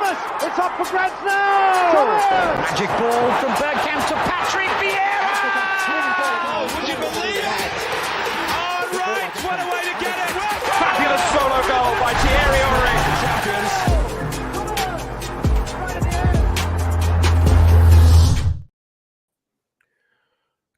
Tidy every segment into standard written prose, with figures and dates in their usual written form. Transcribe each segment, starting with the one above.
Thomas, it's up for grabs now! Thomas! Magic ball from Bergkamp to Patrick Vieira! Oh, would you believe it? Oh, right, what a way to get it! Fabulous solo goal by Thierry Henry. Champions.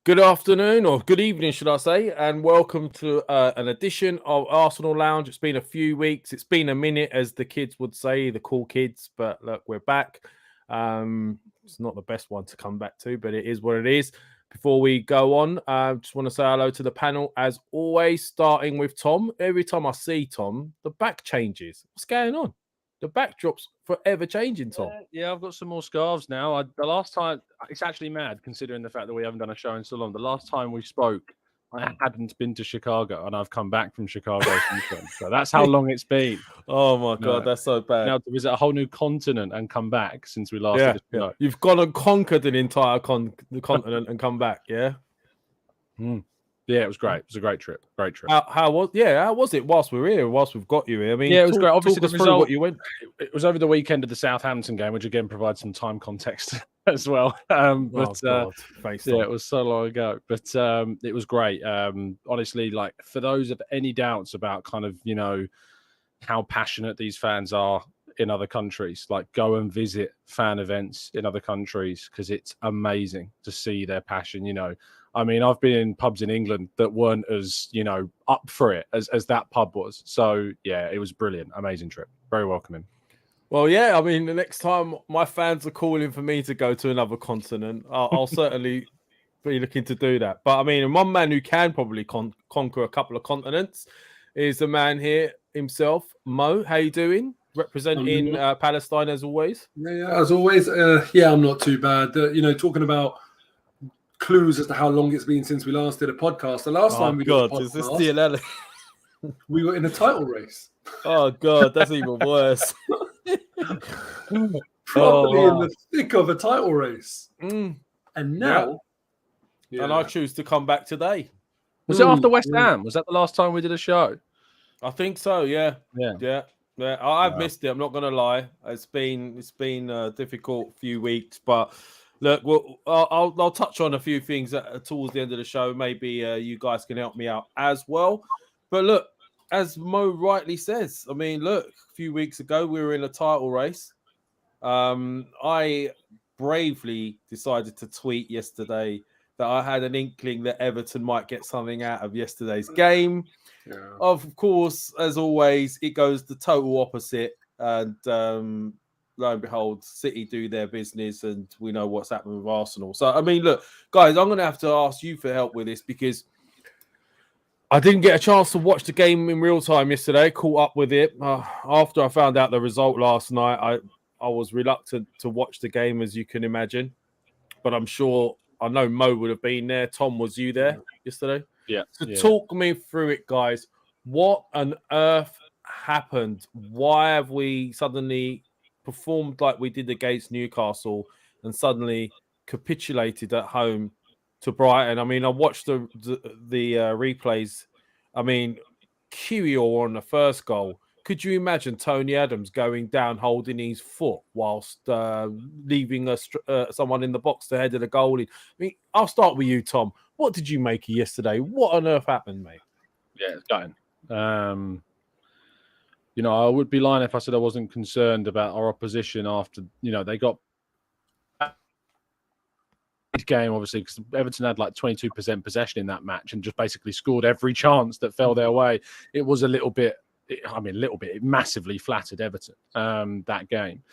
Good afternoon, or good evening, should I say, and welcome to an edition of Arsenal Lounge. It's been a few weeks. It's been a minute, as the kids would say, the cool kids, but look, we're back. It's not the best one to come back to, but it is what it is. Before we go on, I just want to say hello to the panel, as always, starting with Tom. Every time I see Tom, the back changes. What's going on? The backdrop's forever changing, Tom. Yeah, I've got some more scarves now. The last time, it's actually mad considering the fact that we haven't done a show in so long. The last time we spoke, I hadn't been to Chicago, and I've come back from Chicago since then. So that's how long it's been. Oh my God, that's so bad. Now to visit a whole new continent and come back since we last did a show. You've gone and conquered an entire continent and come back, yeah? Yeah, it was great. It was a great trip. Great trip. How was it whilst we're here, whilst we've got you here? I mean, yeah, it was great. Obviously, talk the us through result, what you went. It was over the weekend of the Southampton game, which again provides some time context as well. It was so long ago, but it was great. Honestly, like, for those of any doubts about kind of, how passionate these fans are in other countries, like, go and visit fan events in other countries, because it's amazing to see their passion. I mean, I've been in pubs in England that weren't as, up for it as that pub was. So, yeah, it was brilliant. Amazing trip. Very welcoming. Well, yeah, I mean, the next time my fans are calling for me to go to another continent, I'll certainly be looking to do that. But, I mean, one man who can probably conquer a couple of continents is the man here himself, Mo. How you doing? Representing Palestine, as always. Yeah, as always. I'm not too bad. Talking about clues as to how long it's been since we last did a podcast. The last time we did a podcast, is this DLL? We were in a title race. Oh God, that's even worse. Probably in the thick of a title race. And now, and I choose to come back today. Was it after West Ham? Was that the last time we did a show? I think so. Yeah. I've missed it. I'm not going to lie. It's been a difficult few weeks, but. Look, I'll touch on a few things towards the end of the show. Maybe you guys can help me out as well. But look, as Mo rightly says, I mean, look, a few weeks ago, we were in a title race. I bravely decided to tweet yesterday that I had an inkling that Everton might get something out of yesterday's game. Yeah. Of course, as always, it goes the total opposite. And lo and behold, City do their business, and we know what's happened with Arsenal. So, I mean, look, guys, I'm going to have to ask you for help with this, because I didn't get a chance to watch the game in real time yesterday, caught up with it. After I found out the result last night, I was reluctant to watch the game, as you can imagine. But I know Mo would have been there. Tom, was you there yesterday? Yeah. So talk me through it, guys. What on earth happened? Why have we suddenly performed like we did against Newcastle and suddenly capitulated at home to Brighton? I mean, I watched the replays. I mean, Kyrgios on the first goal. Could you imagine Tony Adams going down holding his foot whilst leaving someone in the box to head of the goalie? I mean, I'll start with you, Tom. What did you make of yesterday? What on earth happened, mate? Yeah, it's gutting. I would be lying if I said I wasn't concerned about our opposition after, they got game, obviously, because Everton had like 22% possession in that match and just basically scored every chance that fell their way. It was it massively flattered Everton, that game.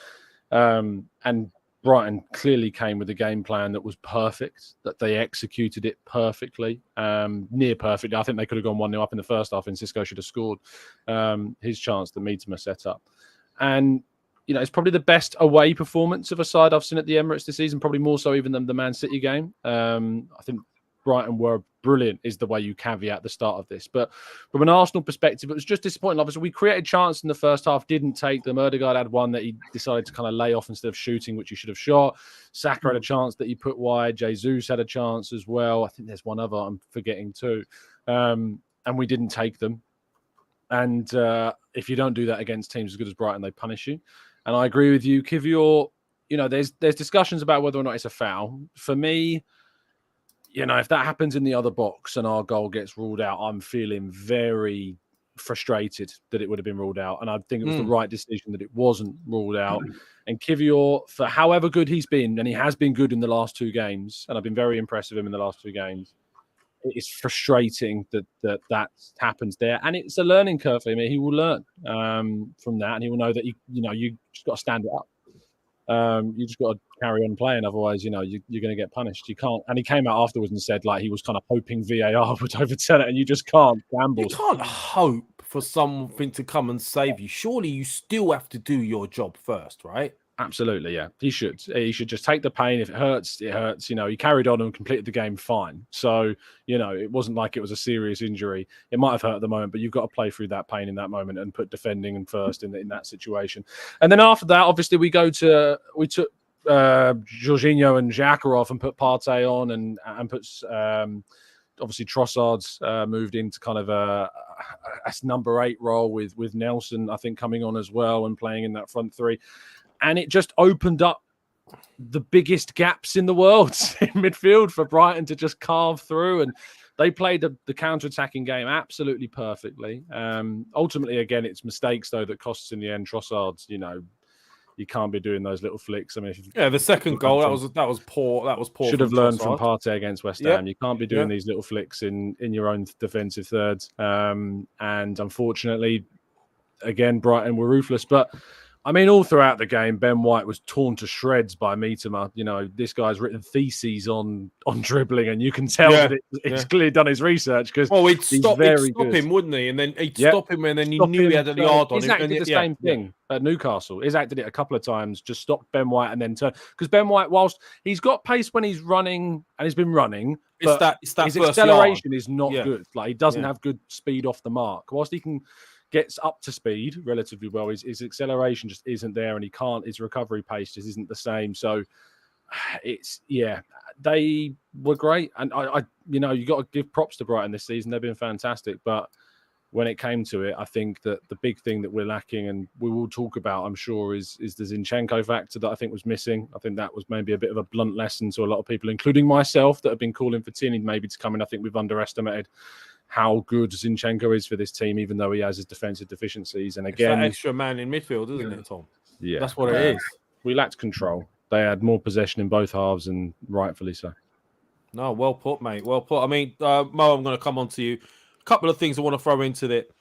And Brighton clearly came with a game plan that was perfect, that they executed it perfectly, near perfectly. I think they could have gone 1-0 up in the first half, and Cisco should have scored his chance that Mitoma set up. And, it's probably the best away performance of a side I've seen at the Emirates this season, probably more so even than the Man City game. I think Brighton were brilliant, is the way you caveat the start of this. But from an Arsenal perspective, it was just disappointing. Obviously, we created chances in the first half, didn't take them. Erdegaard had one that he decided to kind of lay off instead of shooting, which he should have shot. Saka had a chance that he put wide. Jesus had a chance as well. I think there's one other I'm forgetting too. And we didn't take them. And if you don't do that against teams as good as Brighton, they punish you. And I agree with you, Kivior. There's discussions about whether or not it's a foul. For me, if that happens in the other box and our goal gets ruled out, I'm feeling very frustrated that it would have been ruled out. And I think it was the right decision that it wasn't ruled out. And Kivior, for however good he's been, and he has been good in the last 2 games, and I've been very impressed with him in the last 2 games, it is frustrating that happens there. And it's a learning curve for him. He will learn from that, and he will know that you just got to stand it up. You just got to carry on playing, otherwise, you're going to get punished. You can't. And he came out afterwards and said he was kind of hoping VAR would overturn it, and you just can't gamble. You can't hope for something to come and save you. Surely you still have to do your job first, right? Absolutely, yeah. He should just take the pain. If it hurts, it hurts. He carried on and completed the game fine. So, it wasn't like it was a serious injury. It might have hurt at the moment, but you've got to play through that pain in that moment and put defending in first in that situation. And then after that, obviously, we took Jorginho and Xhaka off and put Partey on and put obviously Trossard's moved into kind of a number 8 role with Nelson, I think, coming on as well and playing in that front 3. And it just opened up the biggest gaps in the world in midfield for Brighton to just carve through. And they played the counter-attacking game absolutely perfectly. Ultimately, again, it's mistakes, though, that costs in the end. Trossard's, you can't be doing those little flicks. I mean, the second goal, that was poor. That was poor. Should have learned from Partey against West Ham. You can't be doing these little flicks in your own defensive thirds. And unfortunately, again, Brighton were ruthless. But I mean, all throughout the game, Ben White was torn to shreds by Mitoma. This guy's written theses on dribbling, and you can tell that it's clearly done his research because he'd stop him, wouldn't he? And then he'd stop him, and then he knew he had a yard on him. Isaac did the same thing at Newcastle. Isaac did it a couple of times, just stopped Ben White and then turn. Because Ben White, whilst he's got pace when he's running, and he's been running, it's that his acceleration is not good. He doesn't have good speed off the mark. Whilst he gets up to speed relatively well, his acceleration just isn't there, and his recovery pace just isn't the same. So they were great, and I you got to give props to Brighton this season. They've been fantastic, but when it came to it, I think that the big thing that we're lacking, and we will talk about, I'm sure, is the Zinchenko factor that I think was missing. I think that was maybe a bit of a blunt lesson to a lot of people, including myself, that have been calling for Tierney maybe to come in. I think we've underestimated how good Zinchenko is for this team, even though he has his defensive deficiencies. And again, it's that extra man in midfield, isn't it, Tom? Yeah, that's what it is. We lacked control. They had more possession in both halves, and rightfully so. No, well put, mate. Well put. I mean, Mo, I'm going to come on to you. A couple of things I want to throw into it.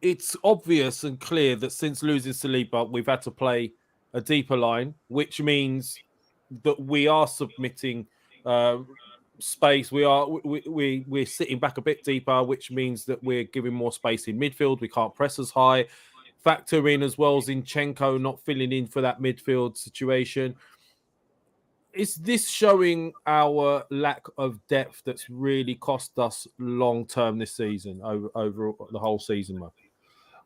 It's obvious and clear that since losing Saliba, we've had to play a deeper line, which means that we are submitting space. We're sitting back a bit deeper, which means that we're giving more space in midfield. We can't press as high. Factor in as well Zinchenko not filling in for that midfield situation. Is this showing our lack of depth that's really cost us long term this season, over the whole season, Mo?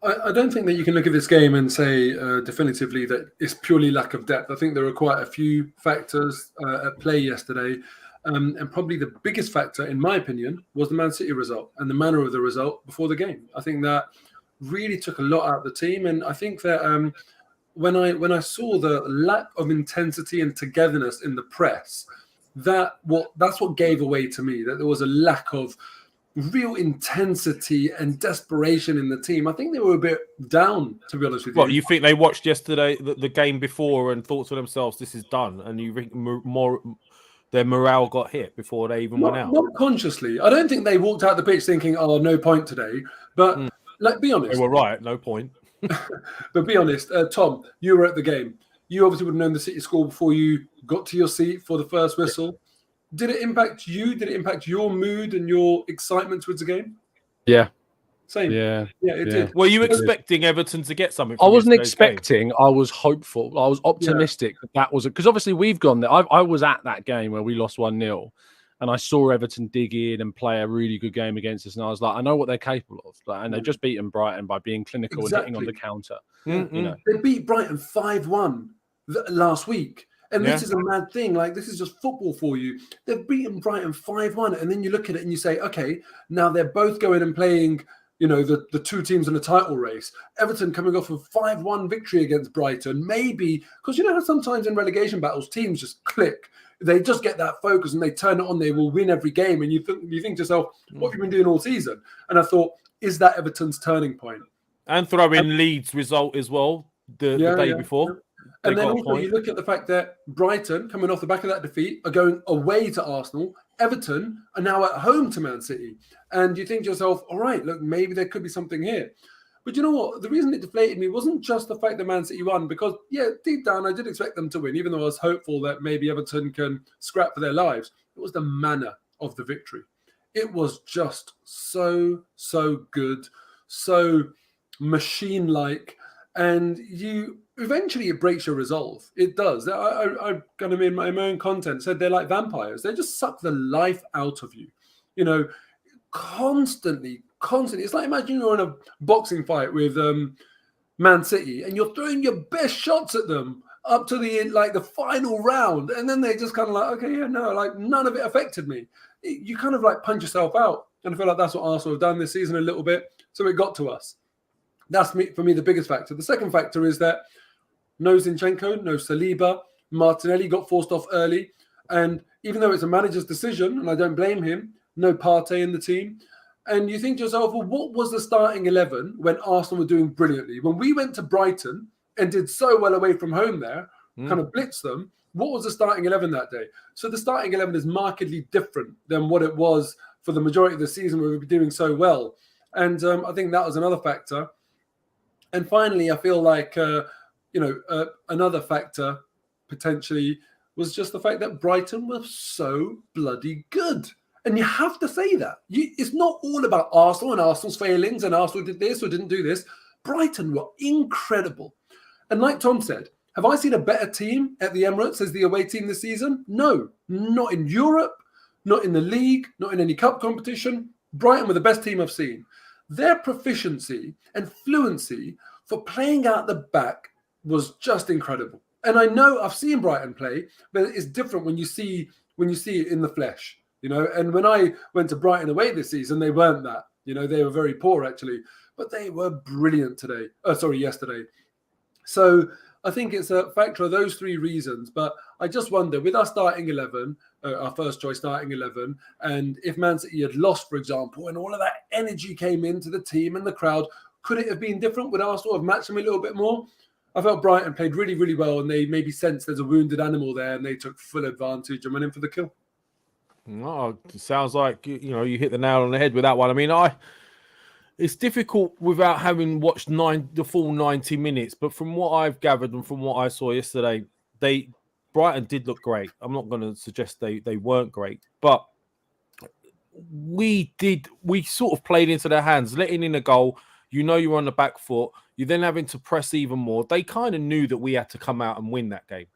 I don't think that you can look at this game and say definitively that it's purely lack of depth. I think there were quite a few factors at play yesterday. And probably the biggest factor, in my opinion, was the Man City result and the manner of the result before the game. I think that really took a lot out of the team. And I think that when I saw the lack of intensity and togetherness in the press, that's what gave away to me, that there was a lack of real intensity and desperation in the team. I think they were a bit down, to be honest with you. What, you think they watched yesterday, the game before, and thought to themselves, this is done, and you think their morale got hit before they even went out? Not consciously. I don't think they walked out the pitch thinking, oh, no point today. But be honest. They were right, no point. But be honest, Tom, you were at the game. You obviously would have known the City score before you got to your seat for the first whistle. Did it impact you? Did it impact your mood and your excitement towards the game? Yeah. Same. Yeah. Yeah, it did. Were you expecting Everton to get something? I wasn't expecting. Game? I was hopeful. I was optimistic that was because obviously we've gone there. I was at that game where we lost 1-0, and I saw Everton dig in and play a really good game against us, and I was like, I know what they're capable of. And they've just beaten Brighton by being clinical and hitting on the counter. Mm-hmm. They beat Brighton 5-1 last week. And this is a mad thing. Like, this is just football for you. They've beaten Brighton 5-1. And then you look at it and you say, okay, now they're both going and playing, the two teams in a title race. Everton coming off a 5-1 victory against Brighton, maybe because you know how sometimes in relegation battles teams just click. They just get that focus and they turn it on. They will win every game, and you think to yourself, "What have you been doing all season?" And I thought, is that Everton's turning point? And throw in Leeds' result as well the day before. Yeah. And then also you look at the fact that Brighton, coming off the back of that defeat, are going away to Arsenal. Everton are now at home to Man City. And you think to yourself, all right, look, maybe there could be something here. But you know what? The reason it deflated me wasn't just the fact that Man City won, because, deep down, I did expect them to win, even though I was hopeful that maybe Everton can scrap for their lives. It was the manner of the victory. It was just so good, so machine-like. And eventually it breaks your resolve. It does. I kind of in my own content said they're like vampires. They just suck the life out of you, constantly. It's like imagine you're in a boxing fight with Man City and you're throwing your best shots at them up to the final round, and then they just kind of like, okay, none of it affected me. You kind of like punch yourself out, and I feel like that's what Arsenal have done this season a little bit. So it got to us. That's for me the biggest factor. The second factor is that no Zinchenko, no Saliba, Martinelli got forced off early, and even though it's a manager's decision, and I don't blame him, no Partey in the team. And you think to yourself, well, what was the starting 11 when Arsenal were doing brilliantly? When we went to Brighton and did so well away from home there, kind of blitzed them, what was the starting 11 that day? So the starting 11 is markedly different than what it was for the majority of the season where we were doing so well. And I think that was another factor. And finally, I feel like, another factor potentially was just the fact that Brighton was so bloody good. And you have to say that. It's not all about Arsenal and Arsenal's failings and Arsenal did this or didn't do this. Brighton were incredible. And like Tom said, have I seen a better team at the Emirates as the away team this season? No, not in Europe, not in the league, not in any cup competition. Brighton were the best team I've seen. Their proficiency and fluency for playing out the back was just incredible. And I know I've seen Brighton play, but it's different when you see it in the flesh. And when I went to Brighton away this season, they weren't that. They were very poor actually, but they were brilliant yesterday. So I think it's a factor of those three reasons. But I just wonder, with our starting 11, our first choice starting 11, and if Man City had lost, for example, and all of that energy came into the team and the crowd, could it have been different? Would Arsenal have matched them a little bit more? I felt Brighton played really, really well, and they maybe sensed there's a wounded animal there, and they took full advantage and went in for the kill. Oh, it sounds like you hit the nail on the head with that one. I mean, it's difficult without having watched the full 90 minutes, but from what I've gathered and from what I saw yesterday, Brighton did look great. I'm not going to suggest they weren't great, but we sort of played into their hands, letting in a goal. You're on the back foot. You're then having to press even more. They kind of knew that we had to come out and win that game.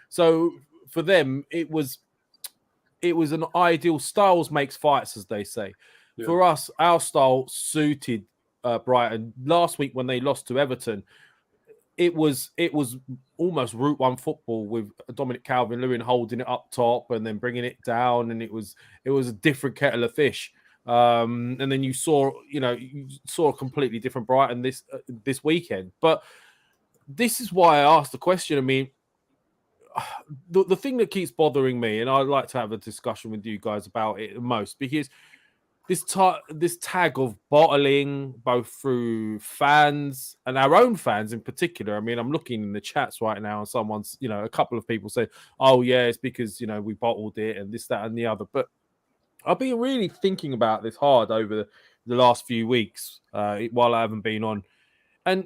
So for them, it was an ideal styles makes fights, as they say. Yeah. For us, our style suited Brighton. Last week when they lost to Everton, it was almost Route 1 football with Dominic Calvert-Lewin holding it up top and then bringing it down, and it was a different kettle of fish. And then you saw a completely different Brighton this weekend. But this is why I asked the question. I mean, the thing that keeps bothering me, and I'd like to have a discussion with you guys about it the most, because this tag of bottling, both through fans and our own fans in particular. I mean, I'm looking in the chats right now, and someone's, a couple of people say, "Oh yeah, it's because we bottled it and this, that, and the other." But I've been really thinking about this hard over the last few weeks while I haven't been on, and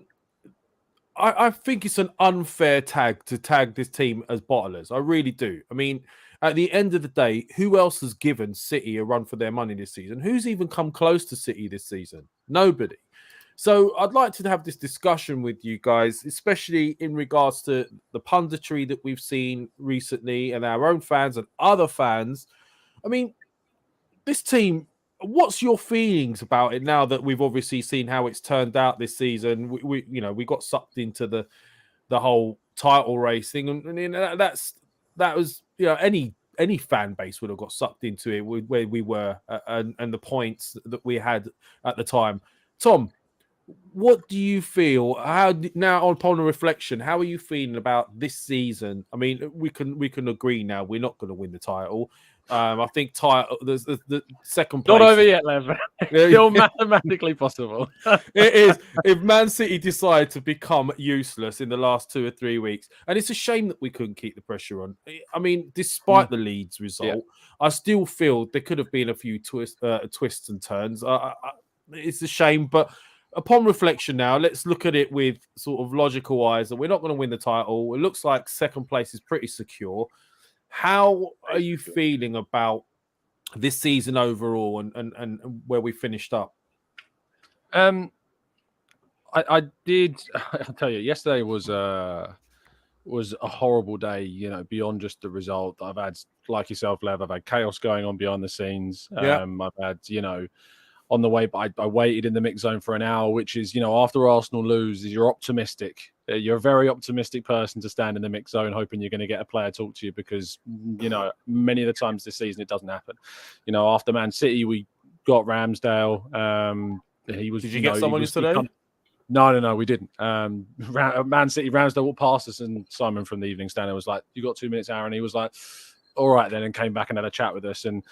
I think it's an unfair tag to tag this team as bottlers. I really do. I mean, at the end of the day, who else has given City a run for their money this season? Who's even come close to City this season? Nobody. So I'd like to have this discussion with you guys, especially in regards to the punditry that we've seen recently and our own fans and other fans. I mean, this team, what's your feelings about it now that we've obviously seen how it's turned out this season? We got sucked into the whole title race thing, and that was any fan base would have got sucked into it where we were and the points that we had at the time. Tom, what do you feel? Now, upon a reflection, how are you feeling about this season? I mean, we can agree now we're not going to win the title. I think the second place. Not over yet, Lev. Still mathematically possible. It is. If Man City decide to become useless in the last 2 or 3 weeks, and it's a shame that we couldn't keep the pressure on. I mean, despite the Leeds result, I still feel there could have been a few twists and turns. It's a shame, but upon reflection now, let's look at it with sort of logical eyes that we're not going to win the title. It looks like second place is pretty secure. How are you feeling about this season overall and where we finished up? I did. I'll tell you, yesterday was a horrible day. You know, beyond just the result. I've had, like yourself, Lev. I've had chaos going on behind the scenes. I've had, on the way, but I waited in the mix zone for an hour, which is, after Arsenal lose, you're optimistic. You're a very optimistic person to stand in the mix zone, hoping you're going to get a player talk to you because, many of the times this season it doesn't happen. After Man City, we got Ramsdale. Did you get someone yesterday? No, we didn't. Man City, Ramsdale walked past us, and Simon from the Evening Standard was like, "You got 2 minutes, Aaron?" He was like, "All right then," and came back and had a chat with us. And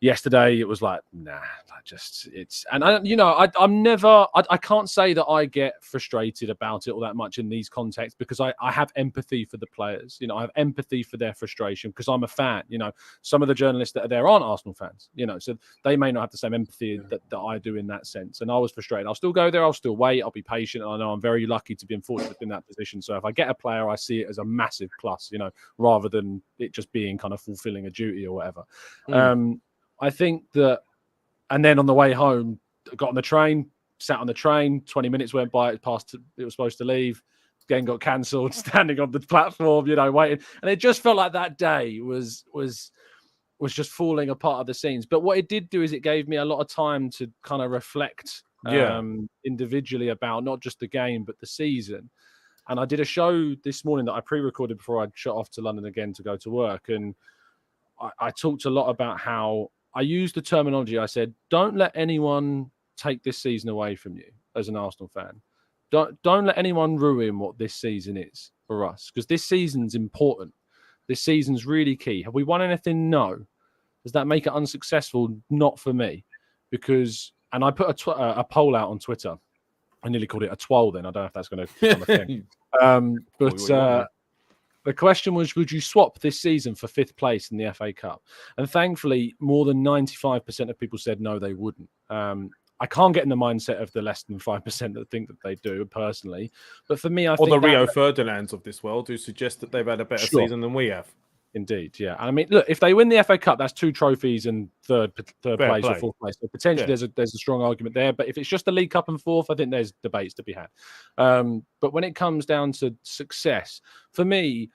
yesterday it was like, nah, I can't say that I get frustrated about it all that much in these contexts because I have empathy for the players. I have empathy for their frustration because I'm a fan. Some of the journalists that are there aren't Arsenal fans, so they may not have the same empathy that I do in that sense. And I was frustrated. I'll still go there. I'll still wait. I'll be patient. And I know I'm very lucky to be fortunate in that position. So if I get a player, I see it as a massive plus, rather than it just being kind of fulfilling a duty or whatever. I think that, and then on the way home, got on the train, sat on the train, 20 minutes went by, it was supposed to leave, again got cancelled, standing on the platform, waiting. And it just felt like that day was just falling apart of the scenes. But what it did do is it gave me a lot of time to kind of reflect individually about not just the game, but the season. And I did a show this morning that I pre-recorded before I shot off to London again to go to work. And I talked a lot about how I used the terminology. I said, don't let anyone take this season away from you as an Arsenal fan. Don't let anyone ruin what this season is for us, because this season's important. This season's really key. Have we won anything? No. Does that make it unsuccessful? Not for me. And I put a poll out on Twitter. I nearly called it a twirl then. I don't know if that's going to become a thing. The question was, would you swap this season for 5th place in the FA Cup? And thankfully, more than 95% of people said no, they wouldn't. I can't get in the mindset of the less than 5% that think that they do, personally. But for me, I think... Or the Rio Ferdinands of this world who suggest that they've had a better season than we have. Indeed, yeah. I mean, look, if they win the FA Cup, that's 2 trophies and third place or 4th place. So potentially there's a strong argument there. But if it's just the League Cup and 4th, I think there's debates to be had. But when it comes down to success, for me,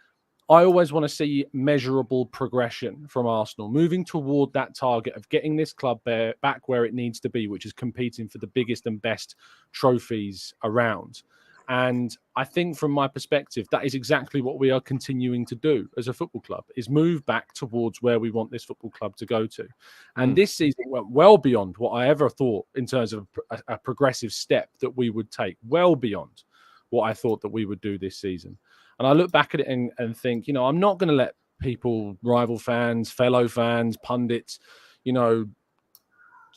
I always want to see measurable progression from Arsenal, moving toward that target of getting this club back where it needs to be, which is competing for the biggest and best trophies around. And I think from my perspective, that is exactly what we are continuing to do as a football club, is move back towards where we want this football club to go to. And this season went well beyond what I ever thought in terms of a progressive step that we would take, well beyond what I thought that we would do this season. And I look back at it and think, I'm not going to let people, rival fans, fellow fans, pundits,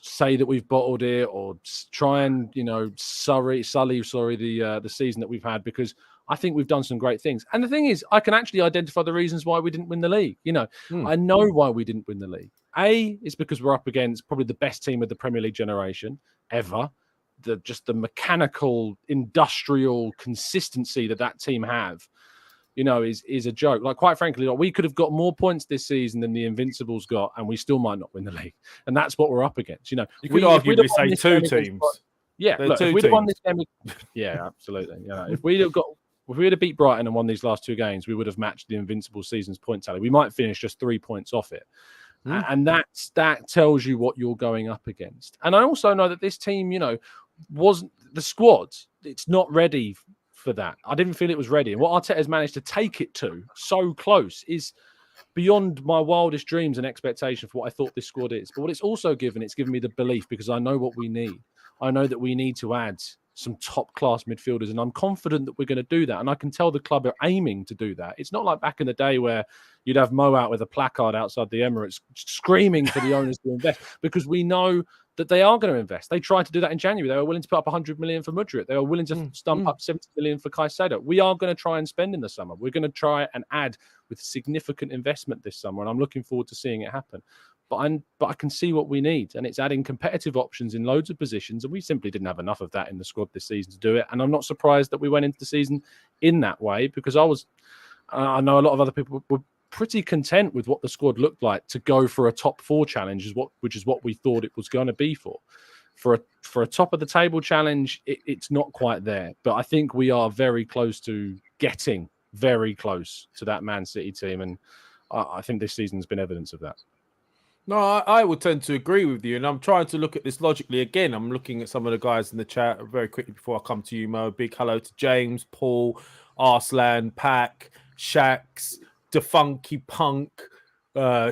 say that we've bottled it or try and sully the season that we've had, because I think we've done some great things. And the thing is, I can actually identify the reasons why we didn't win the league. I know why we didn't win the league. It's because we're up against probably the best team of the Premier League generation ever. The mechanical, industrial consistency that team have, is a joke. Like, quite frankly, we could have got more points this season than the Invincibles got, and we still might not win the league. And that's what we're up against. You could arguably say 2 teams. Look, if we'd have won this game, absolutely. If we'd have beat Brighton and won these last 2 games, we would have matched the Invincible season's point tally. We might finish just 3 points off it. And that tells you what you're going up against. And I also know that this team, wasn't the squad. It's not ready for that. I didn't feel it was ready. And what Arteta's managed to take it to so close is beyond my wildest dreams and expectation for what I thought this squad is. But what it's given me the belief, because I know what we need. I know that we need to add some top-class midfielders, and I'm confident that we're going to do that. And I can tell the club are aiming to do that. It's not like back in the day where you'd have Mo out with a placard outside the Emirates screaming for the owners to invest, because we know that they are going to invest. They tried to do that in January. They were willing to put up 100 million for Mudryk. They were willing to stump up 70 million for Caicedo. We are going to try and spend in the summer. We're going to try and add with significant investment this summer, and I'm looking forward to seeing it happen. But I can see what we need, and it's adding competitive options in loads of positions, and we simply didn't have enough of that in the squad this season to do it. And I'm not surprised that we went into the season in that way, because I know a lot of other people were pretty content with what the squad looked like to go for a top 4 challenge, which is what we thought it was going to be for. For a top of the table challenge, it's not quite there, but I think we are very close to getting very close to that Man City team, and I think this season's been evidence of that. No, I would tend to agree with you, and I'm trying to look at this logically again. I'm looking at some of the guys in the chat very quickly before I come to you, Mo. Big hello to James, Paul, Arslan, Pack, Shax, Defunky Punk,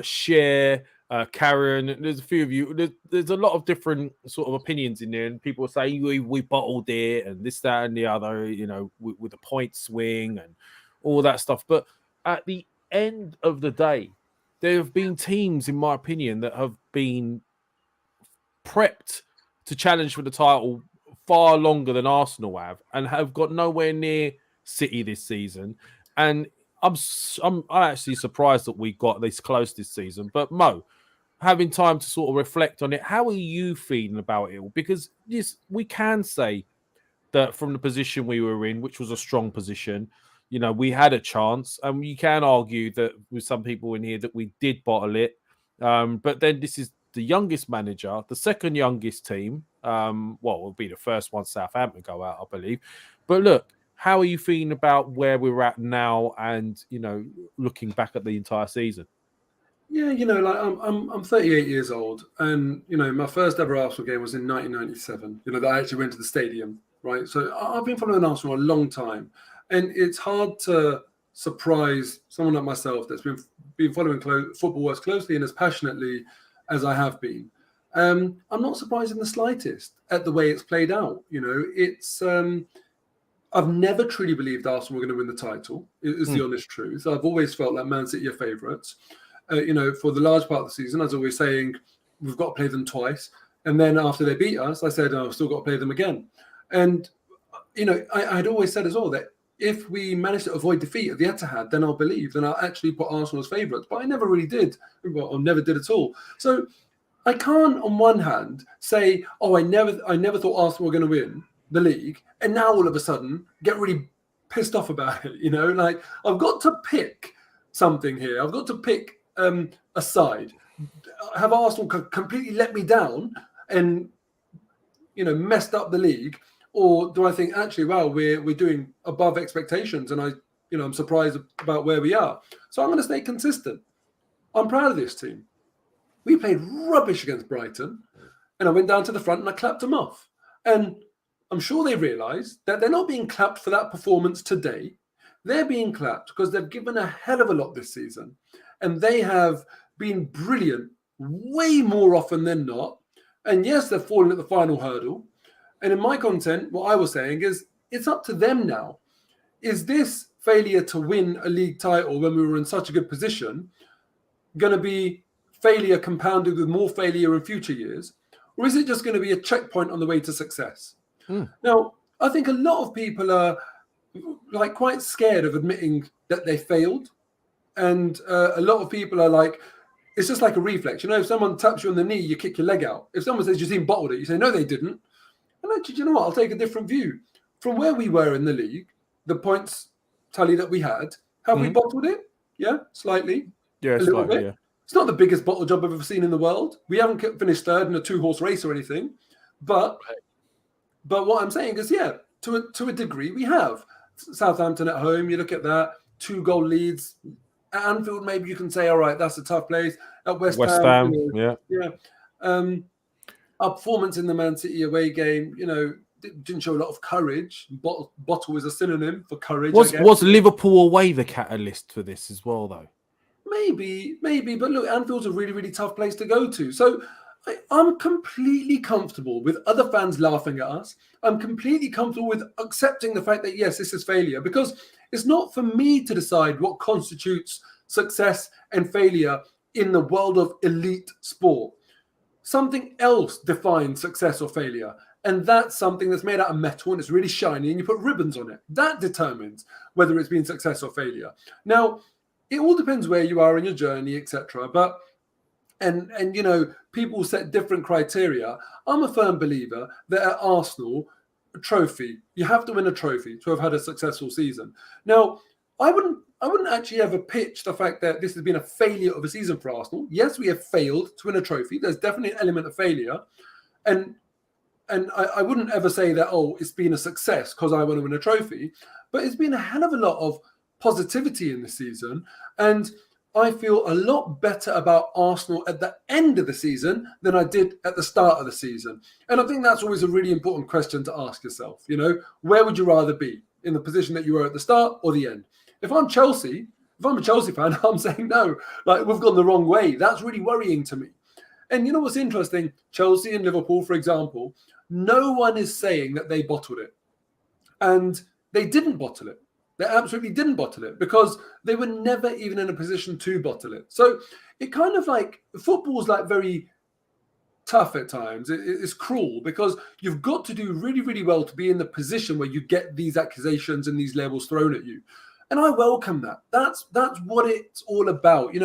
Cher, Karen. There's a few of you. There's a lot of different sort of opinions in there, and people say we bottled it and this, that, and the other, with the point swing and all that stuff. But at the end of the day, there have been teams, in my opinion, that have been prepped to challenge for the title far longer than Arsenal have, and have got nowhere near City this season. And I'm actually surprised that we got this close this season. But Mo, having time to sort of reflect on it, how are you feeling about it all? Because yes, we can say that from the position we were in, which was a strong position, we had a chance, and you can argue that with some people in here that we did bottle it. But then this is the youngest manager, the second youngest team. It'll be the first one Southampton go out, I believe. But look, how are you feeling about where we're at now, and looking back at the entire season? Yeah, I'm 38 years old, and my first ever Arsenal game was in 1997. That I actually went to the stadium, right? So I've been following Arsenal a long time. And it's hard to surprise someone like myself that's been following football as closely and as passionately as I have been. I'm not surprised in the slightest at the way it's played out. It's I've never truly believed Arsenal were going to win the title. Is the honest truth. I've always felt like Man City are favourites. For the large part of the season, I was always saying we've got to play them twice. And then after they beat us, I said I've still got to play them again. And I'd always said as well that if we manage to avoid defeat at the Etihad, then I'll actually put Arsenal as favourites. But I never really did, or never did at all. So I can't, on one hand, say, I never thought Arsenal were going to win the league, and now all of a sudden get really pissed off about it. I've got to pick something here. I've got to pick a side. Have Arsenal completely let me down and messed up the league? Or do I think actually, wow, we're doing above expectations, and I'm surprised about where we are. So I'm going to stay consistent. I'm proud of this team. We played rubbish against Brighton, and I went down to the front and I clapped them off. And I'm sure they realise that they're not being clapped for that performance today. They're being clapped because they've given a hell of a lot this season, and they have been brilliant way more often than not. And yes, they've fallen at the final hurdle. And in my content, what I was saying is it's up to them now. Is this failure to win a league title when we were in such a good position going to be failure compounded with more failure in future years? Or is it just going to be a checkpoint on the way to success? Now, I think a lot of people are quite scared of admitting that they failed. And a lot of people are like, it's just like a reflex. If someone taps you on the knee, you kick your leg out. If someone says your team bottled it, you say, no, they didn't. And actually, you know what? I'll take a different view. From where we were in the league, the points tally that we had, have we bottled it? Yeah, slightly. Yeah, slightly, yeah. It's not the biggest bottle job I've ever seen in the world. We haven't finished third in a 2-horse race or anything. But what I'm saying is, yeah, to a degree, we have. Southampton at home, you look at that, 2-goal leads. At Anfield, maybe you can say, all right, that's a tough place. At West Ham, yeah. Our performance in the Man City away game, didn't show a lot of courage. Bottle is a synonym for courage. Was Liverpool away the catalyst for this as well, though? Maybe. But look, Anfield's a really, really tough place to go to. So I'm completely comfortable with other fans laughing at us. I'm completely comfortable with accepting the fact that, yes, this is failure, because it's not for me to decide what constitutes success and failure in the world of elite sport. Something else defines success or failure. And that's something that's made out of metal and it's really shiny and you put ribbons on it. That determines whether it's been success or failure. Now, it all depends where you are in your journey, etc. But and people set different criteria. I'm a firm believer that at Arsenal, a trophy, you have to win a trophy to have had a successful season. Now, I wouldn't actually ever pitch the fact that this has been a failure of a season for Arsenal. Yes, we have failed to win a trophy. There's definitely an element of failure. And I wouldn't ever say that, it's been a success because I want to win a trophy. But it's been a hell of a lot of positivity in the season. And I feel a lot better about Arsenal at the end of the season than I did at the start of the season. And I think that's always a really important question to ask yourself. Where would you rather be, in the position that you were at the start or the end? If I'm a Chelsea fan, I'm saying no, we've gone the wrong way. That's really worrying to me. And you know what's interesting? Chelsea and Liverpool, for example, no one is saying that they bottled it. And they didn't bottle it. They absolutely didn't bottle it because they were never even in a position to bottle it. So it kind of football's very tough at times. It's cruel because you've got to do really, really well to be in the position where you get these accusations and these labels thrown at you. And I welcome that. That's what it's all about.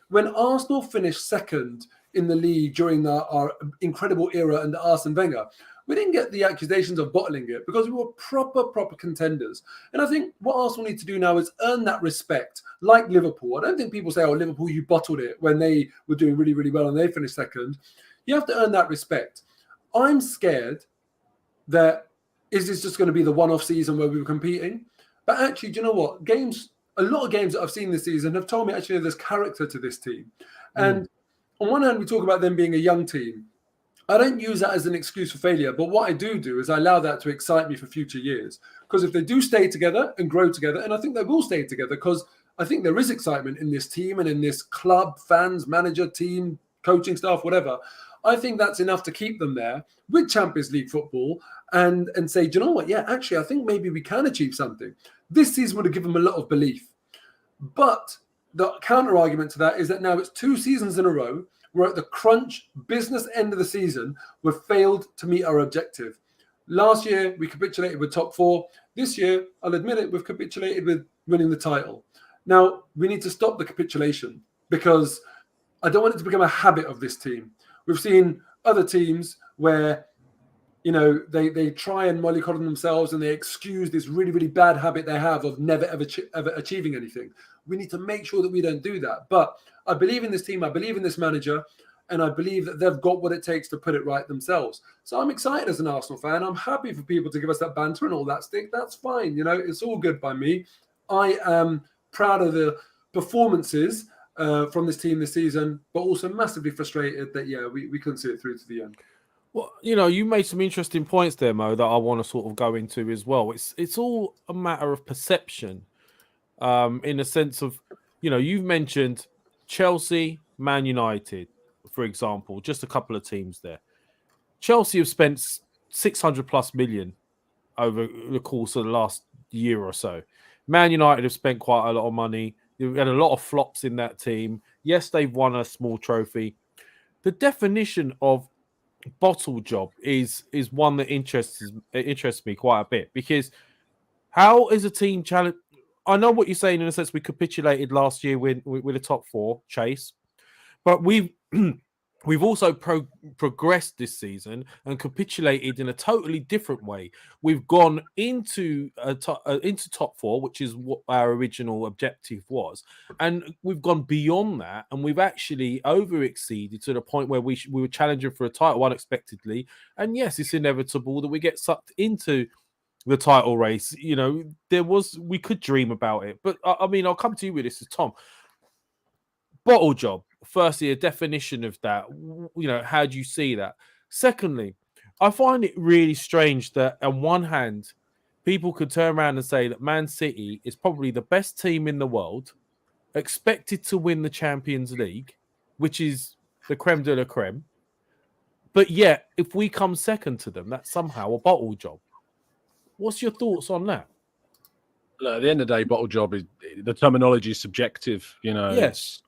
When Arsenal finished second in the league during our incredible era under Arsene Wenger, we didn't get the accusations of bottling it because we were proper contenders. And I think what Arsenal need to do now is earn that respect, like Liverpool. I don't think people say, Liverpool, you bottled it when they were doing really, really well and they finished second. You have to earn that respect. I'm scared that is this just going to be the one-off season where we were competing? But actually, do you know what? A lot of games that I've seen this season have told me actually there's character to this team. And on one hand, we talk about them being a young team. I don't use that as an excuse for failure, but what I do is I allow that to excite me for future years. Because if they do stay together and grow together, and I think they will stay together because I think there is excitement in this team and in this club, fans, manager, team, coaching staff, whatever. I think that's enough to keep them there with Champions League football and say, do you know what? Yeah, actually, I think maybe we can achieve something. This season would have given them a lot of belief. But the counter argument to that is that now it's 2 seasons in a row. We're at the crunch business end of the season. We've failed to meet our objective. Last year, we capitulated with top 4. This year, I'll admit it, we've capitulated with winning the title. Now, we need to stop the capitulation because I don't want it to become a habit of this team. We've seen other teams where, they try and mollycoddle themselves and they excuse this really, really bad habit they have of never, ever achieving anything. We need to make sure that we don't do that. But I believe in this team. I believe in this manager. And I believe that they've got what it takes to put it right themselves. So I'm excited as an Arsenal fan. I'm happy for people to give us that banter and all that stick. That's fine. It's all good by me. I am proud of the performances from this team this season, but also massively frustrated that, we couldn't see it through to the end. Well, you made some interesting points there, Mo, that I want to sort of go into as well. It's all a matter of perception, in the sense of, you've mentioned Chelsea, Man United, for example, just a couple of teams there. Chelsea have spent 600 plus million over the course of the last year or so. Man United have spent quite a lot of money. They've had a lot of flops in that team. Yes, they've won a small trophy. The definition of bottle job is one that interests me quite a bit, because how is a team challenge? I know what you're saying in a sense. We capitulated last year with a top 4 chase, but we've also progressed this season and capitulated in a totally different way. We've gone into top 4, which is what our original objective was, and we've gone beyond that, and we've actually over-exceeded to the point where we were challenging for a title unexpectedly. And yes, it's inevitable that we get sucked into the title race. We could dream about it, but I mean, I'll come to you with this as Tom. Bottle job. Firstly, a definition of that. How do you see that? Secondly, I find it really strange that on one hand, people could turn around and say that Man City is probably the best team in the world, expected to win the Champions League, which is the creme de la creme. But yet, if we come second to them, that's somehow a bottle job. What's your thoughts on that? Look, at the end of the day, bottle job is the terminology is subjective. Yes.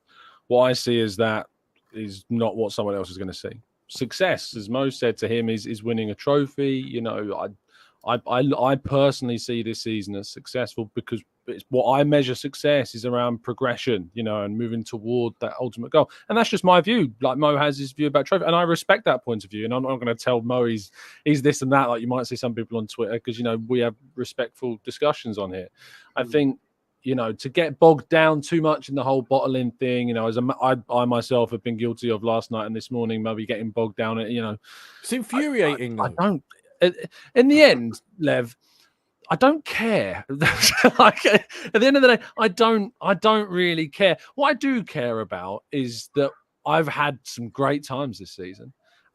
What I see is that is not what someone else is going to see. Success, as Mo said to him, is winning a trophy. I personally see this season as successful because it's what I measure success is around progression, and moving toward that ultimate goal. And that's just my view. Like Mo has his view about trophy, and I respect that point of view. And I'm not going to tell Mo he's this and that, like you might see some people on Twitter, because we have respectful discussions on here. I think to get bogged down too much in the whole bottling thing, as I myself have been guilty of last night and this morning, maybe getting bogged down. It's infuriating. I don't. In the end, Lev, I don't care. Like, at the end of the day, I don't really care. What I do care about is that I've had some great times this season,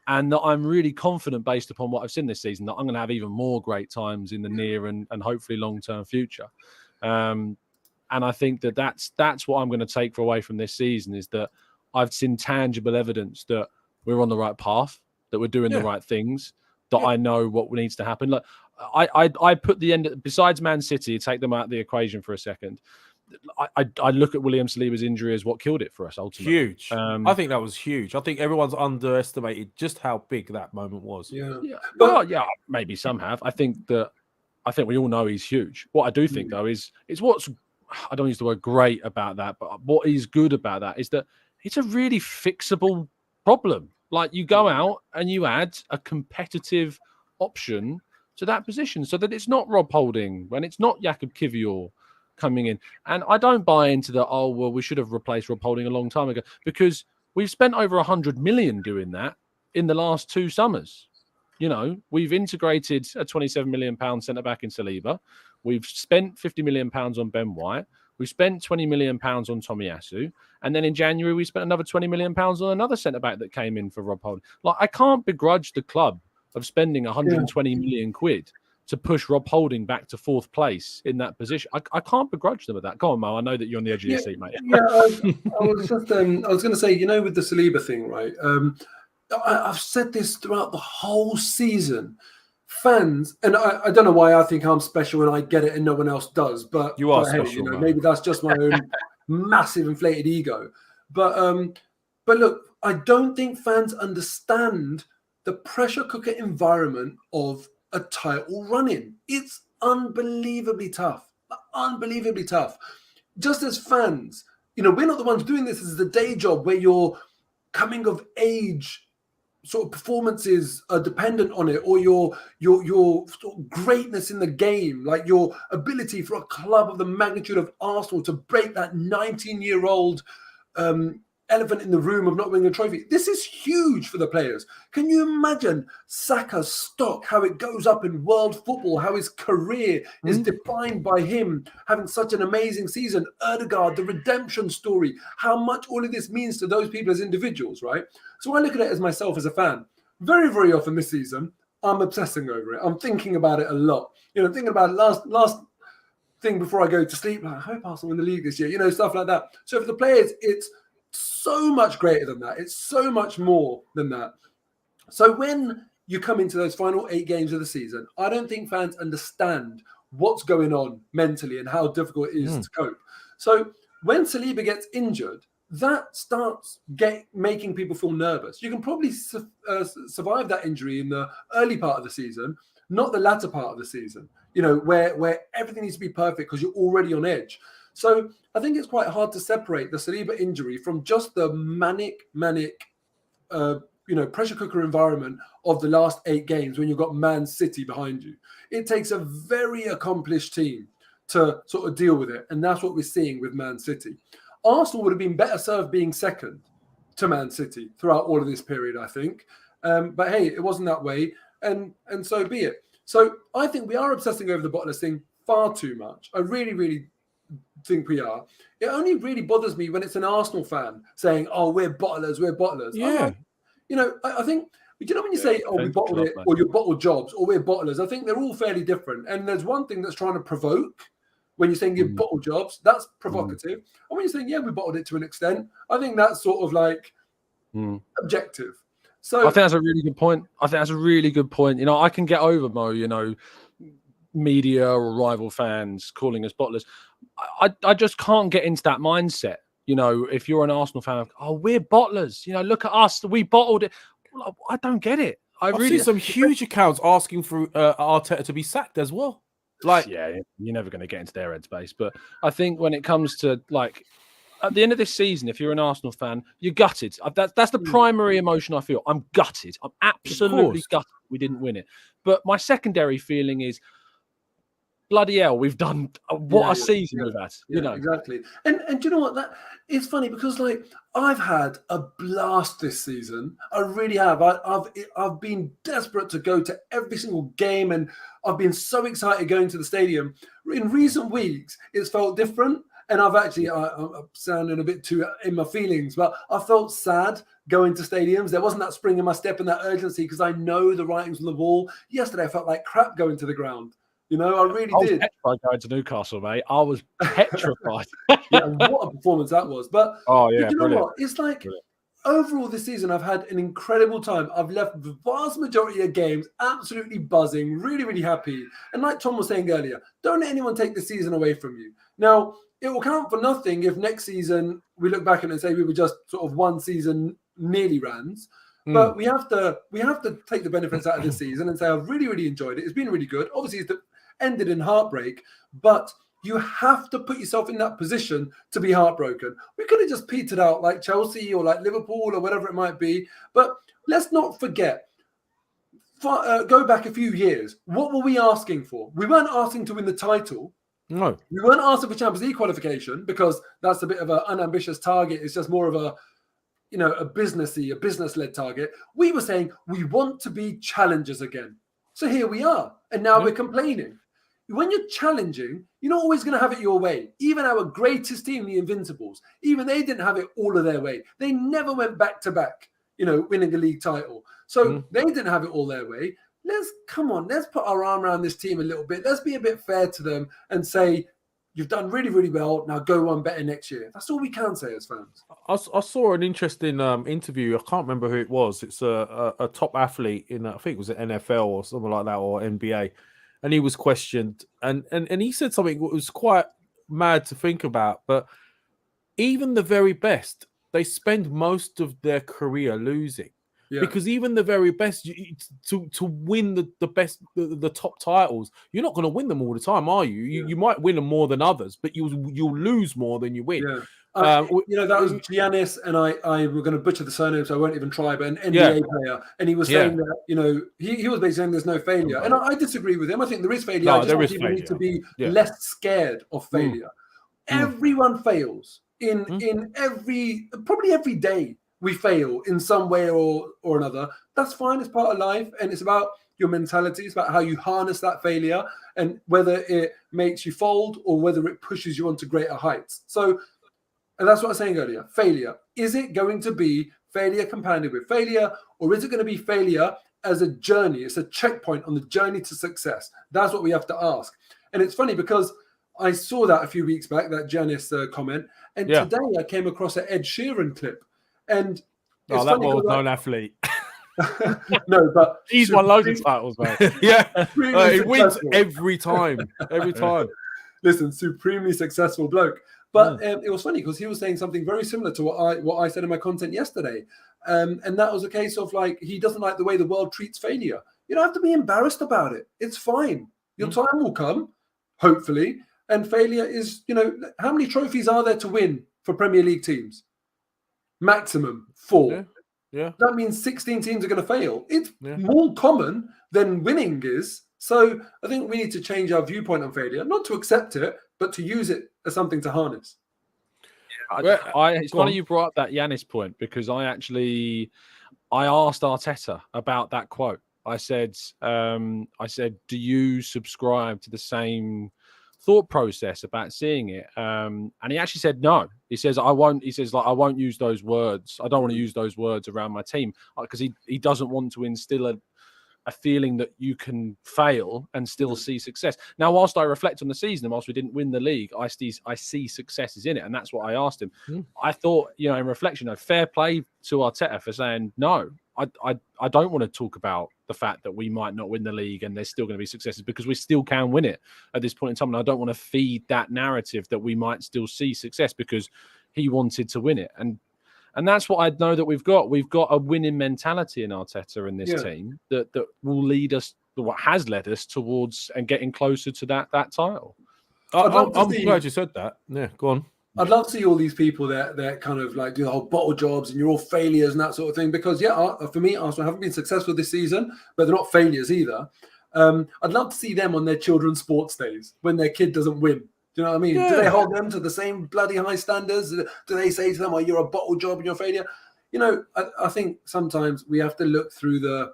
and that I'm really confident, based upon what I've seen this season, that I'm going to have even more great times in the near and hopefully long-term future. And I think that's what I'm going to take away from this season, is that I've seen tangible evidence that we're on the right path, that we're doing the right things, that I know what needs to happen. Look, I put the end, besides Man City, take them out of the equation for a second. I look at William Saliba's injury as what killed it for us ultimately. Huge. I think that was huge. I think everyone's underestimated just how big that moment was. Yeah. Well, maybe some have. I think we all know he's huge. What I do think though is what's, I don't use the word great about that, but what is good about that is that it's a really fixable problem. Like, you go out and you add a competitive option to that position so that it's not Rob Holding and it's not Jakub Kiwior coming in. And I don't buy into the, we should have replaced Rob Holding a long time ago, because we've spent over 100 million doing that in the last 2 summers. We've integrated a 27 million pound centre back in Saliba. We've spent 50 million pounds on Ben White. We spent 20 million pounds on Tomiyasu. And then in January, we spent another 20 million pounds on another centre back that came in for Rob Holding. Like, I can't begrudge the club of spending 120 million quid to push Rob Holding back to 4th place in that position. I can't begrudge them at that. Go on, Mo. I know that you're on the edge of your seat, mate. I was going to say, with the Saliba thing, right? I've said this throughout the whole season. Fans, and I don't know why I think I'm special and I get it and no one else does, but you are special. Maybe that's just my own massive inflated ego. But look, I don't think fans understand the pressure cooker environment of a title run-in. It's unbelievably tough. Just as fans, we're not the ones doing this. This is the day job where your coming of age sort of performances are dependent on it, or your sort of greatness in the game, like your ability for a club of the magnitude of Arsenal to break that 19-year-old elephant in the room of not winning a trophy. This is huge for the players. Can you imagine Saka's stock, how it goes up in world football, how his career is defined by him having such an amazing season? Ødegaard, the redemption story, how much all of this means to those people as individuals, right? So I look at it as myself as a fan. Very, very often this season, I'm obsessing over it. I'm thinking about it a lot. Thinking about it last thing before I go to sleep. Like, I hope Arsenal win the league this year, stuff like that. So for the players, it's so much greater than that. It's so much more than that. So when you come into those final 8 games of the season, I don't think fans understand what's going on mentally and how difficult it is to cope. So when Saliba gets injured, that starts making people feel nervous. You can probably survive that injury in the early part of the season, not the latter part of the season, where everything needs to be perfect because you're already on edge. So I think it's quite hard to separate the Saliba injury from just the manic, pressure cooker environment of the last 8 games when you've got Man City behind you. It takes a very accomplished team to sort of deal with it. And that's what we're seeing with Man City. Arsenal would have been better served being second to Man City throughout all of this period, I think. But hey, it wasn't that way. And so be it. So I think we are obsessing over the bottlers thing far too much. I really, really think we are. It only really bothers me when it's an Arsenal fan saying, we're bottlers. Yeah. I think, when you say, we bottled it, or you bottled jobs, or we're bottlers, I think they're all fairly different. And there's one thing that's trying to provoke. When you're saying you bottle jobs, that's provocative. And when you're saying, we bottled it to an extent, I think that's sort of like objective. So I think that's a really good point. You know, I can get over Mo, you know, media or rival fans calling us bottlers. I just can't get into that mindset. You know, if you're an Arsenal fan, oh, we're bottlers. You know, look at us. We bottled it. Well, I don't get it. I've seen some huge accounts asking for Arteta to be sacked as well. Like, yeah, you're never going to get into their headspace. But I think when it comes to like at the end of this season, if you're an Arsenal fan, you're gutted. That's the primary emotion I feel. I'm gutted. I'm absolutely gutted we didn't win it. But my secondary feeling is, bloody hell, we've done what a season we've had. You know exactly. And do you know what? That it's funny because like I've had a blast this season. I really have. I've been desperate to go to every single game, and I've been so excited going to the stadium. In recent weeks, it's felt different. And I've actually, I'm sounding a bit too in my feelings, but I felt sad going to stadiums. There wasn't that spring in my step and that urgency because I know the writing's on the wall. Yesterday, I felt like crap going to the ground. You know, I really did. I was petrified going to Newcastle, mate. I was petrified. Yeah, what a performance that was. But you know brilliant. what? It's like overall this season, I've had an incredible time. I've left the vast majority of games absolutely buzzing, really, really happy. And like Tom was saying earlier, don't let anyone take the season away from you. Now, it will count for nothing if next season we look back and say we were just sort of one season nearly rans. But we have to take the benefits out of this season and say I've really, really enjoyed it. It's been really good. Obviously, it's ended in heartbreak, but you have to put yourself in that position to be heartbroken. We could have just petered out like Chelsea or like Liverpool or whatever it might be. But let's not forget, go back a few years. What were we asking for? We weren't asking to win the title. no, We weren't asking for Champions League qualification because that's a bit of an unambitious target. It's just more of a, you know, a business-led target. We were saying we want to be challengers again. So here we are. And now we're complaining. When you're challenging, you're not always going to have it your way. Even our greatest team, the Invincibles, even they didn't have it all of their way. They never went back-to-back, you know, winning a league title. So they didn't have it all their way. Let's put our arm around this team a little bit. Let's be a bit fair to them and say, you've done really, really well. Now go on better next year. That's all we can say as fans. I saw an interesting interview. I can't remember who it was. It's a top athlete in, I think it was an NFL or something like that, or NBA. And he was questioned. And he said something that was quite mad to think about. But even the very best, they spend most of their career losing. Yeah. Because even the very best, to win the best, the top titles, you're not going to win them all the time, are you? You might win them more than others, but you'll lose more than you win. Yeah. You know, that was Giannis, and I were going to butcher the surname, so I won't even try, but an NBA player. And he was saying that, you know, he was basically saying there's no failure. And I disagree with him. I think there is failure. I just want people need to be less scared of failure. Everyone fails in probably every day. We fail in some way or another. That's fine. It's part of life. And it's about your mentality. It's about how you harness that failure and whether it makes you fold or whether it pushes you onto greater heights. So, and that's what I was saying earlier. Failure. Is it going to be failure compounded with failure, or is it going to be failure as a journey? It's a checkpoint on the journey to success. That's what we have to ask. And it's funny because I saw that a few weeks back, that Janice comment. And today I came across an Ed Sheeran clip. And that well-known athlete. No, but he's won loads of titles, mate. He wins every time. Listen, supremely successful bloke. But it was funny because he was saying something very similar to what I said in my content yesterday, and that was a case of like he doesn't like the way the world treats failure. You don't have to be embarrassed about it. It's fine. Your time will come, hopefully. And failure is, you know, how many trophies are there to win for Premier League teams? Maximum 4. Yeah. That means 16 teams are going to fail. It's more common than winning is. So I think we need to change our viewpoint on failure, not to accept it, but to use it as something to harness. It's funny you brought up that Giannis point because I asked Arteta about that quote. I said, do you subscribe to the same thought process about seeing it? And he actually said no. He says I won't. He says like I won't use those words. I don't want to use those words around my team because he doesn't want to instill a feeling that you can fail and still see success. Now, whilst I reflect on the season and whilst we didn't win the league, I see successes in it, and that's what I asked him. I thought, you know, in reflection, fair play to Arteta for saying no. I don't want to talk about the fact that we might not win the league and there's still going to be successes, because we still can win it at this point in time. And I don't want to feed that narrative that we might still see success because he wanted to win it. And that's what I know that we've got. We've got a winning mentality in Arteta and this team that will lead us, what has led us towards and getting closer to that title. I'm glad you said that. Yeah, go on. I'd love to see all these people that kind of like do the whole bottle jobs and you're all failures and that sort of thing. Because for me, Arsenal haven't been successful this season, but they're not failures either. I'd love to see them on their children's sports days when their kid doesn't win. Do you know what I mean? Yeah. Do they hold them to the same bloody high standards? Do they say to them, "Oh, you're a bottle job and you're a failure"? You know, I think sometimes we have to look through the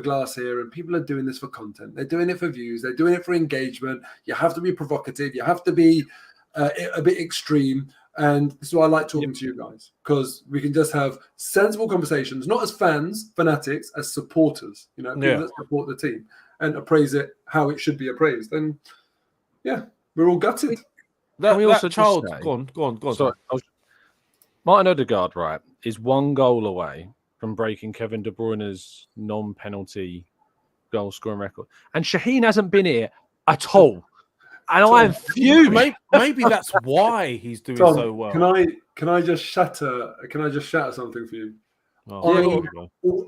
glass here, and people are doing this for content. They're doing it for views. They're doing it for engagement. You have to be provocative. You have to be a bit extreme. And this is why I like talking to you guys, because we can just have sensible conversations, not as fans, fanatics, as supporters, you know, people that support the team and appraise it how it should be appraised. And we're all gutted. Go on. Sorry, Martin Odegaard, right, is one goal away from breaking Kevin De Bruyne's non-penalty goal scoring record. And Shaheen hasn't been here at all. And I'm fuming. Maybe that's why he's doing Tom, so well. Can I just shatter something for you?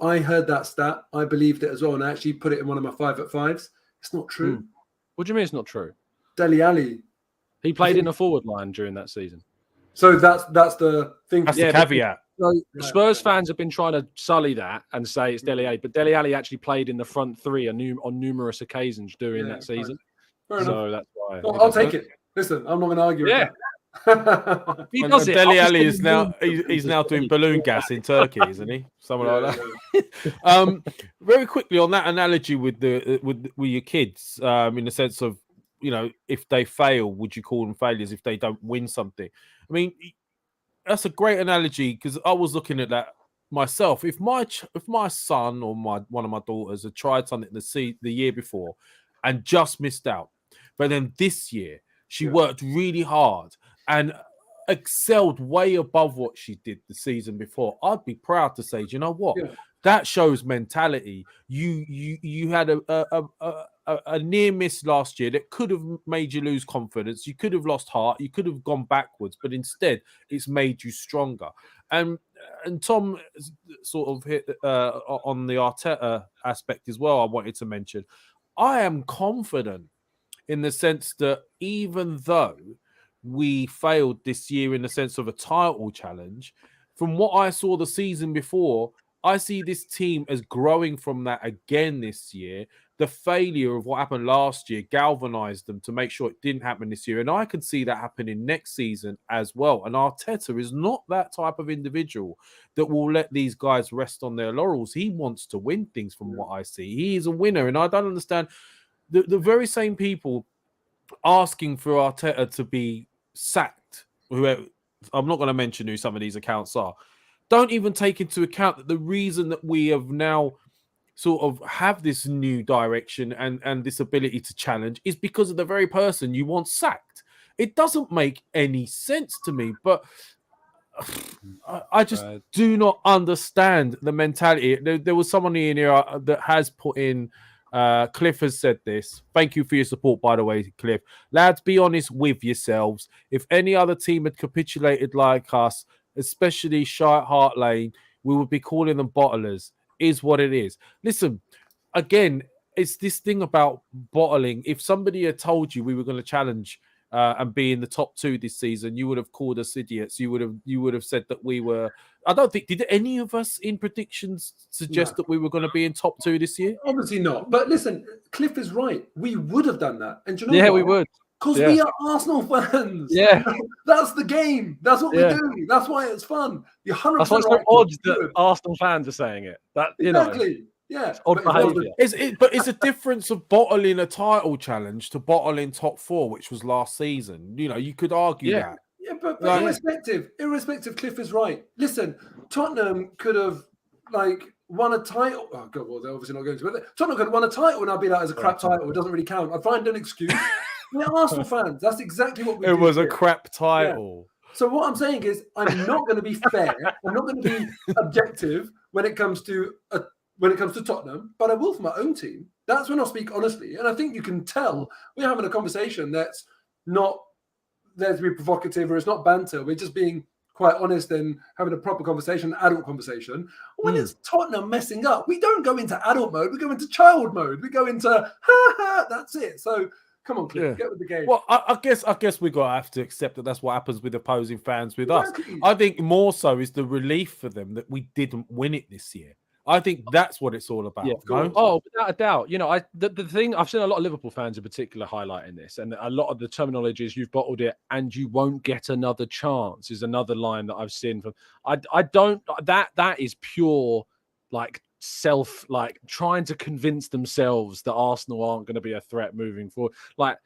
I heard that stat. I believed it as well, and I actually put it in one of my 5 at 5s. It's not true. What do you mean it's not true? Dele Alli. He played in the forward line during that season. So that's the thing. That's the caveat. So Spurs fans have been trying to sully that and say it's Dele Alli, but Dele Alli actually played in the front three on numerous occasions during that season. So that's why. I'll take it. Listen, I'm not going to argue with that. He does it. Dele Alli is now he's now doing balloon gas in Turkey, isn't he? Something like that. Very quickly on that analogy with your kids, in the sense of, you know, if they fail, would you call them failures if they don't win something? I mean, that's a great analogy, because I was looking at that myself. If my son or one of my daughters had tried something the year before and just missed out, but then this year she worked really hard and excelled way above what she did the season before, I'd be proud to say, do you know what? Yeah. That shows mentality. You had a near miss last year that could have made you lose confidence. You could have lost heart. You could have gone backwards, but instead it's made you stronger. And Tom sort of hit on the Arteta aspect as well. I wanted to mention, I am confident in the sense that even though we failed this year in the sense of a title challenge, from what I saw the season before, I see this team as growing from that again this year. The failure of what happened last year galvanized them to make sure it didn't happen this year. And I could see that happening next season as well. And Arteta is not that type of individual that will let these guys rest on their laurels. He wants to win things from what I see. He is a winner. And I don't understand the very same people asking for Arteta to be sacked. Whoever, I'm not going to mention who some of these accounts are. Don't even take into account that the reason that we have now sort of have this new direction and this ability to challenge is because of the very person you want sacked. It doesn't make any sense to me, but I just do not understand the mentality. There was someone in here that has put in, Cliff has said this. Thank you for your support, by the way, Cliff. Lads, be honest with yourselves. If any other team had capitulated like us, especially Shy at Hart Lane, we would be calling them bottlers. Is what it is. Listen, again, it's this thing about bottling. If somebody had told you we were going to challenge and be in the top 2 this season, you would have called us idiots. You would have said that we were. I don't think, did any of us in predictions suggest that we were going to be in top 2 this year? Obviously not. But listen, Cliff is right. We would have done that. And do you know what? We would. Because we are Arsenal fans. Yeah. That's the game. That's what we do. That's why it's fun. You're 100% That's why it's so odd that Arsenal fans are saying it. That, exactly. Know. Yeah. It's odd behaviour. But it's a difference of bottling a title challenge to bottling top 4, which was last season. You know, you could argue that. Yeah, but irrespective, Cliff is right. Listen, Tottenham could have, won a title. Oh, God, well, they're obviously not going to. But Tottenham could have won a title, and I'd be like, it's a crap title. It doesn't really count. I'd find an excuse. We're Arsenal fans. That's exactly what we do. It was a crap title. Yeah. So what I'm saying is, I'm not going to be fair. I'm not going to be objective when it comes to Tottenham, but I will for my own team. That's when I'll speak honestly. And I think you can tell we're having a conversation that's not there to be provocative or it's not banter. We're just being quite honest and having a proper conversation, adult conversation. When it's Tottenham messing up, we don't go into adult mode. We go into child mode. We go into that's it. So come on, Cliff, get with the game. Well, I guess we have to accept that that's what happens with opposing fans with us. I think more so is the relief for them that we didn't win it this year. I think that's what it's all about. Yeah. Oh, without a doubt. You know, the thing I've seen a lot of Liverpool fans in particular highlighting this, and a lot of the terminology is you've bottled it and you won't get another chance is another line that I've seen from. I don't that is pure trying to convince themselves that Arsenal aren't going to be a threat moving forward. Like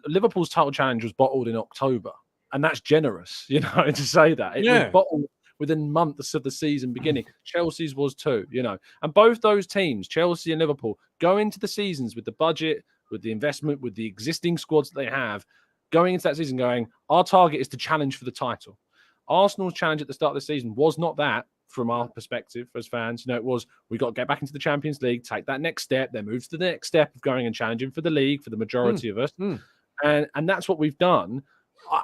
Liverpool's title challenge was bottled in October, and that's generous, you know, to say that it was bottled within months of the season beginning. Chelsea's was too, you know. And both those teams, Chelsea and Liverpool, go into the seasons with the budget, with the investment, with the existing squads that they have, going into that season going, our target is to challenge for the title. Arsenal's challenge at the start of the season was not that from our perspective as fans. You know, it was, we got to get back into the Champions League, take that next step, then move to the next step of going and challenging for the league for the majority of us. And that's what we've done.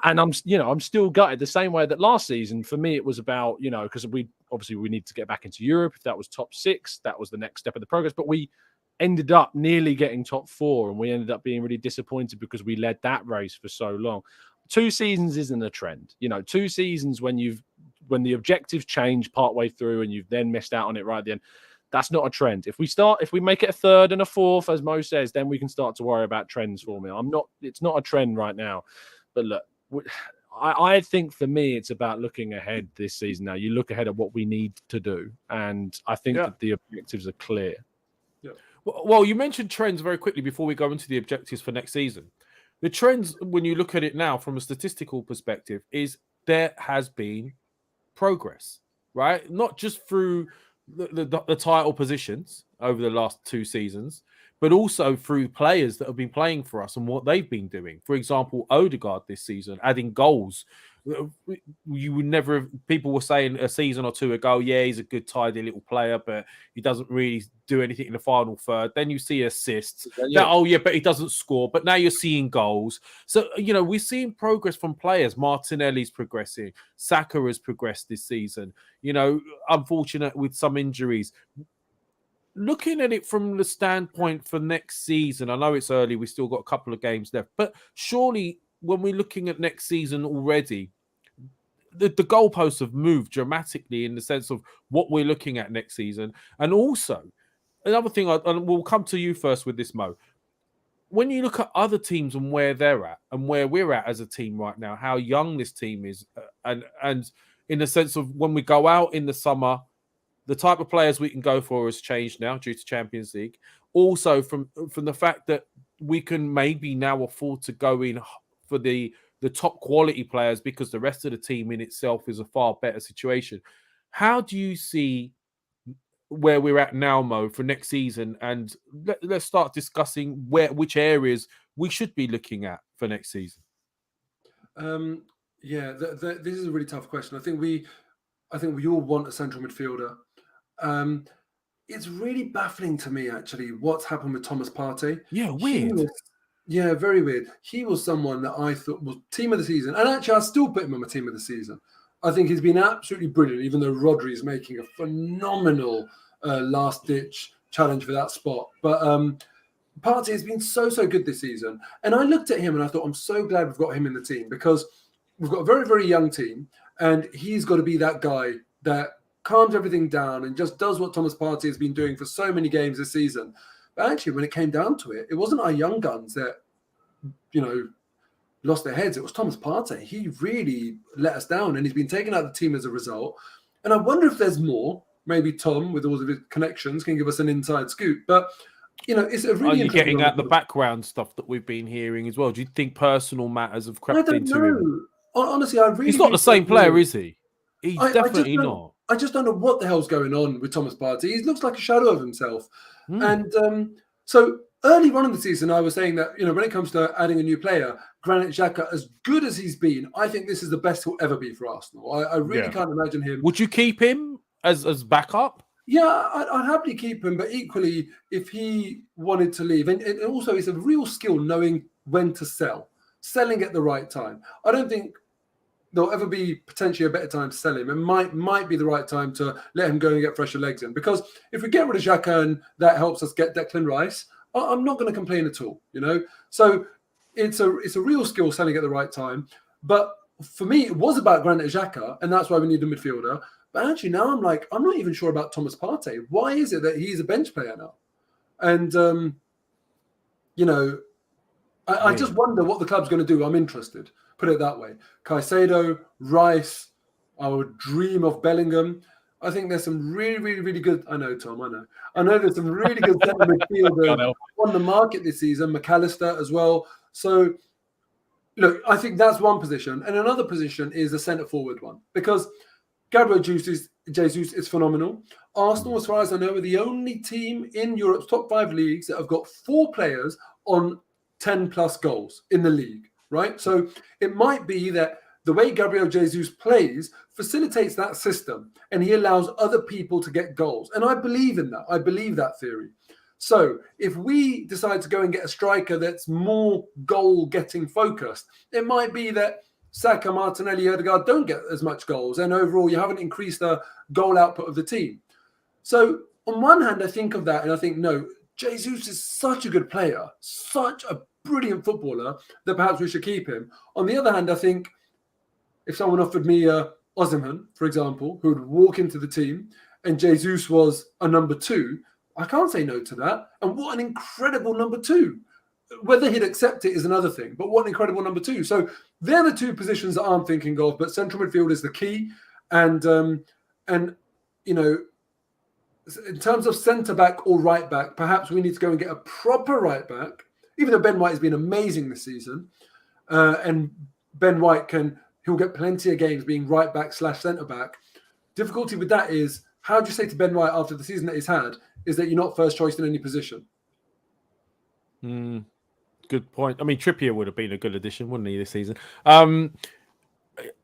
And I'm still gutted the same way that last season for me it was about, you know, because we need to get back into Europe. If that was top 6, that was the next step of the progress. But we ended up nearly getting top 4, and we ended up being really disappointed because we led that race for so long. 2 seasons isn't a trend, you know. 2 seasons when the objectives change partway through and you've then missed out on it right at the end. That's not a trend. If we make it a 3rd and a 4th, as Mo says, then we can start to worry about trends for me. It's not a trend right now. But look, I think for me, it's about looking ahead this season now. You look ahead at what we need to do. And I think that the objectives are clear. Yeah. Well, you mentioned trends very quickly before we go into the objectives for next season. The trends, when you look at it now from a statistical perspective, is there has been progress, right? Not just through the title positions over the last 2 seasons, but also through players that have been playing for us and what they've been doing. For example, Odegaard this season, adding goals. You would never have, people were saying a season or 2 ago, yeah, he's a good, tidy little player, but he doesn't really do anything in the final third. Then you see assists. But he doesn't score. But now you're seeing goals. So, you know, we're seeing progress from players. Martinelli's progressing. Saka has progressed this season. You know, unfortunate with some injuries. Looking at it from the standpoint for next season, I know it's early, we still got a couple of games left, but surely when we're looking at next season already, the goalposts have moved dramatically in the sense of what we're looking at next season. And also, another thing, and we'll come to you first with this, Mo. When you look at other teams and where they're at and where we're at as a team right now, how young this team is, and in the sense of when we go out in the summer, the type of players we can go for has changed now due to Champions League. Also, from the fact that we can maybe now afford to go in for the top quality players because the rest of the team in itself is a far better situation. How do you see where we're at now, Mo, for next season? And let's start discussing which areas we should be looking at for next season. This is a really tough question. I think we all want a central midfielder. It's really baffling to me, actually, what's happened with Thomas Partey. Yeah, weird. Very weird. He was someone that I thought was team of the season. And actually, I still put him on my team of the season. I think he's been absolutely brilliant, even though Rodri is making a phenomenal last-ditch challenge for that spot. But Partey has been so good this season. And I looked at him and I thought, I'm so glad we've got him in the team because we've got a very, very young team. And he's got to be that guy that calms everything down and just does what Thomas Partey has been doing for so many games this season. But actually, when it came down to it, it wasn't our young guns that, you know, lost their heads. It was Thomas Partey. He really let us down and he's been taken out of the team as a result. And I wonder if there's more. Maybe Tom, with all of his connections, can give us an inside scoop. But, you know, it's a really... Are you getting at the background stuff that we've been hearing as well? Do you think personal matters have crept into him? Honestly, I really... He's not the same player, is he? He's definitely not. I just don't know what the hell's going on with Thomas Partey. He looks like a shadow of himself. And so early on in the season, I was saying that, you know, when it comes to adding a new player, Granit Xhaka, as good as he's been, I think this is the best he'll ever be for Arsenal. I really can't imagine him. Would you keep him as backup. Yeah, I'd happily keep him, but equally, if he wanted to leave, and also it's a real skill knowing when to sell, selling at the right time. I don't think there'll ever be potentially a better time to sell him. It might be the right time to let him go and get fresher legs in. Because if we get rid of Xhaka and that helps us get Declan Rice, I'm not going to complain at all, you know? So it's a real skill selling at the right time. But for me, it was about Granit Xhaka, and that's why we need a midfielder. But actually now I'm not even sure about Thomas Partey. Why is it that he's a bench player now? And, I just wonder what the club's going to do. I'm interested. Put it that way. Caicedo, Rice, I would dream of Bellingham. I think there's some really, really, really good. I know, Tom. I know there's some really good centre midfielders on the market this season. McAllister as well. So, look, I think that's one position, and another position is the centre forward one because Gabriel Jesus is phenomenal. Arsenal, as far as I know, are the only team in Europe's top 5 leagues that have got 4 players on 10 plus goals in the league. Right, so it might be that the way Gabriel Jesus plays facilitates that system, and he allows other people to get goals. And I believe in that. I believe that theory. So if we decide to go and get a striker that's more goal-getting focused, it might be that Saka, Martinelli, Odegaard don't get as much goals, and overall you haven't increased the goal output of the team. So on one hand, I think of that, and I think, no, Jesus is such a good player, such a brilliant footballer that perhaps we should keep him. On the other hand, I think if someone offered me Osimhen, for example, who would walk into the team and Jesus was a number 2, I can't say no to that. And what an incredible number 2. Whether he'd accept it is another thing, but what an incredible number 2. So they're the 2 positions that I'm thinking of, but central midfield is the key. And you know, in terms of centre-back or right-back, perhaps we need to go and get a proper right-back, even though Ben White has been amazing this season. And Ben White he'll get plenty of games being right-back / centre-back. Difficulty with that is, how do you say to Ben White after the season that he's had, is that you're not first choice in any position? Good point. I mean, Trippier would have been a good addition, wouldn't he, this season?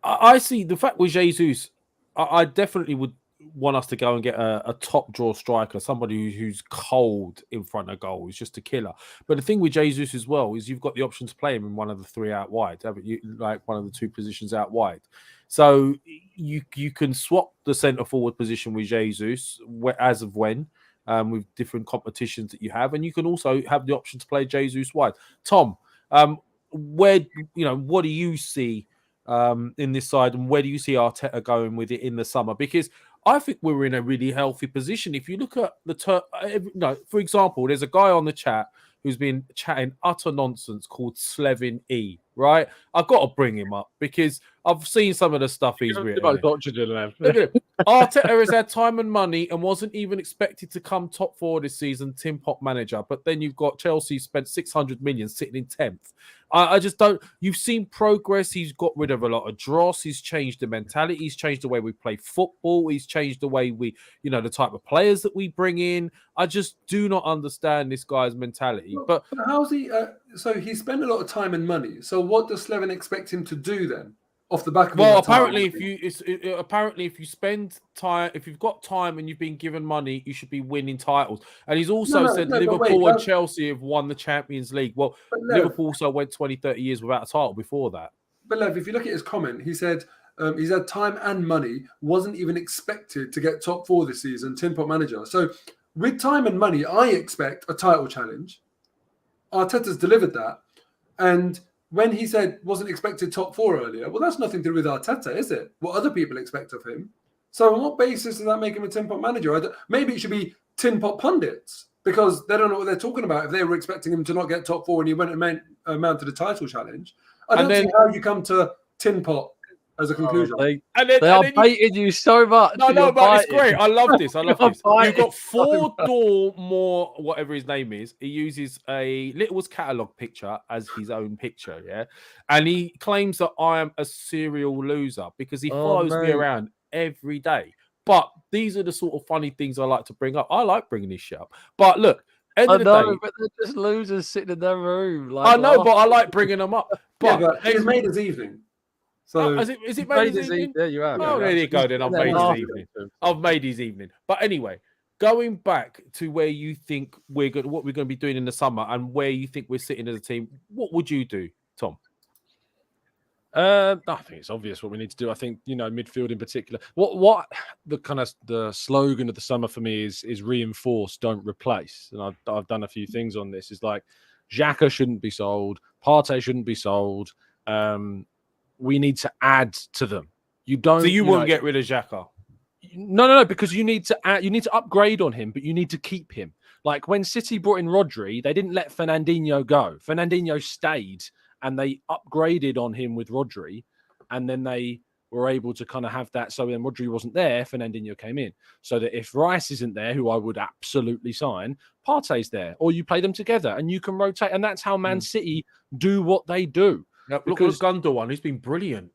I see the fact with Jesus, I definitely would want us to go and get a top draw striker, somebody who's cold in front of goal, who's just a killer. But the thing with Jesus as well is you've got the option to play him in one of the 3 out wide, haven't you? Like one of the 2 positions out wide. So you can swap the centre forward position with Jesus as of when, with different competitions that you have, and you can also have the option to play Jesus wide. Tom, what do you see in this side, and where do you see Arteta going with it in the summer? Because I think we're in a really healthy position. If you look at for example, there's a guy on the chat who's been chatting utter nonsense called Slevin E, right? I've got to bring him up because I've seen some of the stuff he's written. Arteta has had time and money and wasn't even expected to come top 4 this season, Tim Pot manager. But then you've got Chelsea spent 600 million sitting in 10th. I just don't. You've seen progress. He's got rid of a lot of dross. He's changed the mentality. He's changed the way we play football. He's changed the way we, the type of players that we bring in. I just do not understand this guy's mentality. But how's he? So he spent a lot of time and money. So what does Slevin expect him to do then? Off the back of apparently, if you spend time, if you've got time and you've been given money, you should be winning titles. And he's also said Liverpool and Chelsea have won the Champions League. Well, Liverpool also went 20, 30 years without a title before that. But Lev, if you look at his comment, he said he's had time and money, wasn't even expected to get top 4 this season, Tim Pot manager. So with time and money, I expect a title challenge. Arteta's delivered that, and when he said wasn't expected top 4 earlier, well, that's nothing to do with Arteta, is it? What other people expect of him. So on what basis does that make him a Tin Pot manager? Maybe it should be Tin Pot pundits, because they don't know what they're talking about if they were expecting him to not get top 4 and he went and mounted a title challenge. I don't see how you come to Tin Pot as a conclusion. They are baiting you so much. No, but it's great. I love this. You've got 4 door more, whatever his name is. He uses a Little's catalogue picture as his own picture, yeah? And he claims that I am a serial loser because he follows me around every day. But these are the sort of funny things I like to bring up. I like bringing this shit up. But look, but they're just losers sitting in their room. I know, but I like bringing them up. But he's made his evening. So is it made his evening? Yeah, you have. Oh, there you go. Then I've made his laughing. evening. I've made his evening. But anyway, going back to where you think what we're going to be doing in the summer, and where you think we're sitting as a team, what would you do, Tom? I think it's obvious what we need to do. I think, midfield in particular. What the slogan of the summer for me is reinforce, don't replace. And I've done a few things on this. Is like Xhaka shouldn't be sold, Partey shouldn't be sold. We need to add to them. You don't. So you won't get rid of Xhaka? No, because you need to add, you need to upgrade on him, but you need to keep him. Like when City brought in Rodri, they didn't let Fernandinho go. Fernandinho stayed. And they upgraded on him with Rodri, and then they were able to kind of have that. So when Rodri wasn't there, Fernandinho came in. So that if Rice isn't there, who I would absolutely sign, Partey's there, or you play them together and you can rotate. And that's how Man City do what they do. Yep, look at Gundogan, who's been brilliant.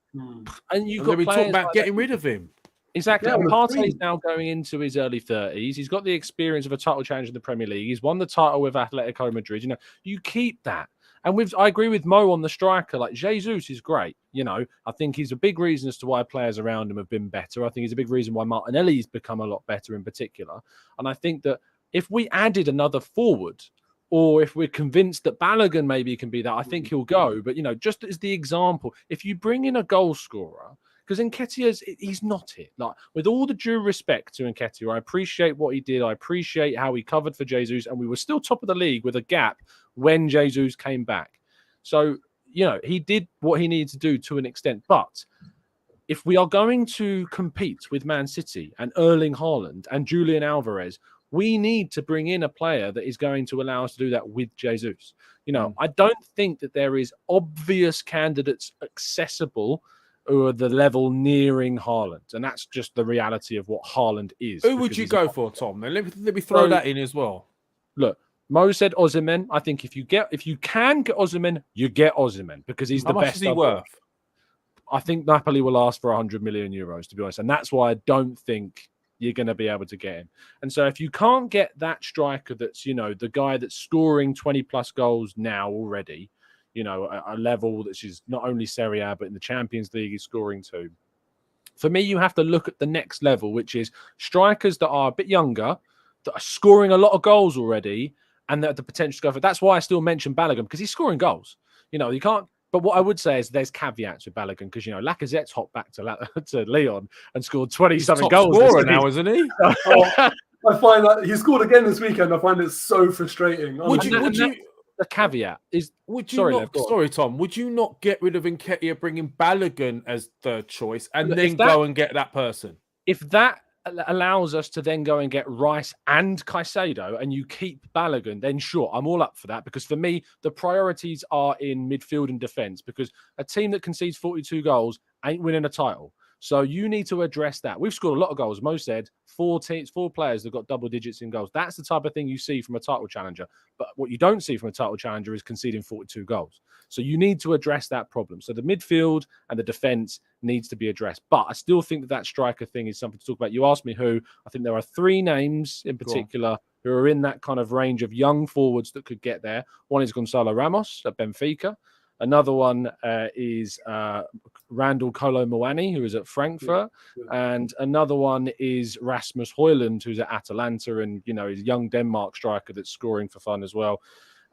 And you've got we talking about like getting rid of him. Exactly. Yeah, and Partey's now going into his early 30s. He's got the experience of a title challenge in the Premier League. He's won the title with Atletico Madrid. You keep that. And I agree with Mo on the striker. Like Jesus is great. I think he's a big reason as to why players around him have been better. I think he's a big reason why Martinelli's become a lot better in particular. And I think that if we added another forward, or if we're convinced that Balogun maybe can be that, I think he'll go. But, just as the example, if you bring in a goal scorer, because Nketiah's, he's not it. Like, with all the due respect to Nketiah, I appreciate what he did. I appreciate how he covered for Jesus, and we were still top of the league with a gap when Jesus came back. So, he did what he needed to do to an extent. But if we are going to compete with Man City and Erling Haaland and Julian Alvarez, we need to bring in a player that is going to allow us to do that with Jesus. I don't think that there is obvious candidates accessible or the level nearing Haaland. And that's just the reality of what Haaland is. Who would you go for, Tom? Let me throw that in as well. Look, Mo said Osimhen. I think if you can get Osimhen, you get Osimhen because he's the best. How much is he worth? I think Napoli will ask for 100 million euros, to be honest. And that's why I don't think you're going to be able to get him. And so if you can't get that striker that's, the guy that's scoring 20 plus goals now already, a level that is not only Serie A, but in the Champions League is scoring too. For me, you have to look at the next level, which is strikers that are a bit younger, that are scoring a lot of goals already, and that have the potential to go for. That's why I still mention Balogun, because he's scoring goals. You can't. But what I would say is there's caveats with Balogun, because Lacazette's hopped back to Lyon and scored 20-something goals. Scorer now, isn't he? I find that he scored again this weekend. I find it so frustrating. Would you? The caveat is, sorry, Tom, would you not get rid of Nketiah, bringing Balogun as third choice, and then go and get that person? If that allows us to then go and get Rice and Caicedo, and you keep Balogun, then sure, I'm all up for that. Because for me, the priorities are in midfield and defence. Because a team that concedes 42 goals ain't winning a title. So you need to address that. We've scored a lot of goals. Mo said 4 players that got double digits in goals. That's the type of thing you see from a title challenger. But what you don't see from a title challenger is conceding 42 goals. So you need to address that problem. So the midfield and the defence needs to be addressed. But I still think that striker thing is something to talk about. You asked me who. I think there are 3 names in particular who are in that kind of range of young forwards that could get there. One is Gonzalo Ramos at Benfica. Another one is Randall Kolo Muani, who is at Frankfurt. And another one is Rasmus Højlund, who's at Atalanta, and, he's a young Denmark striker that's scoring for fun as well.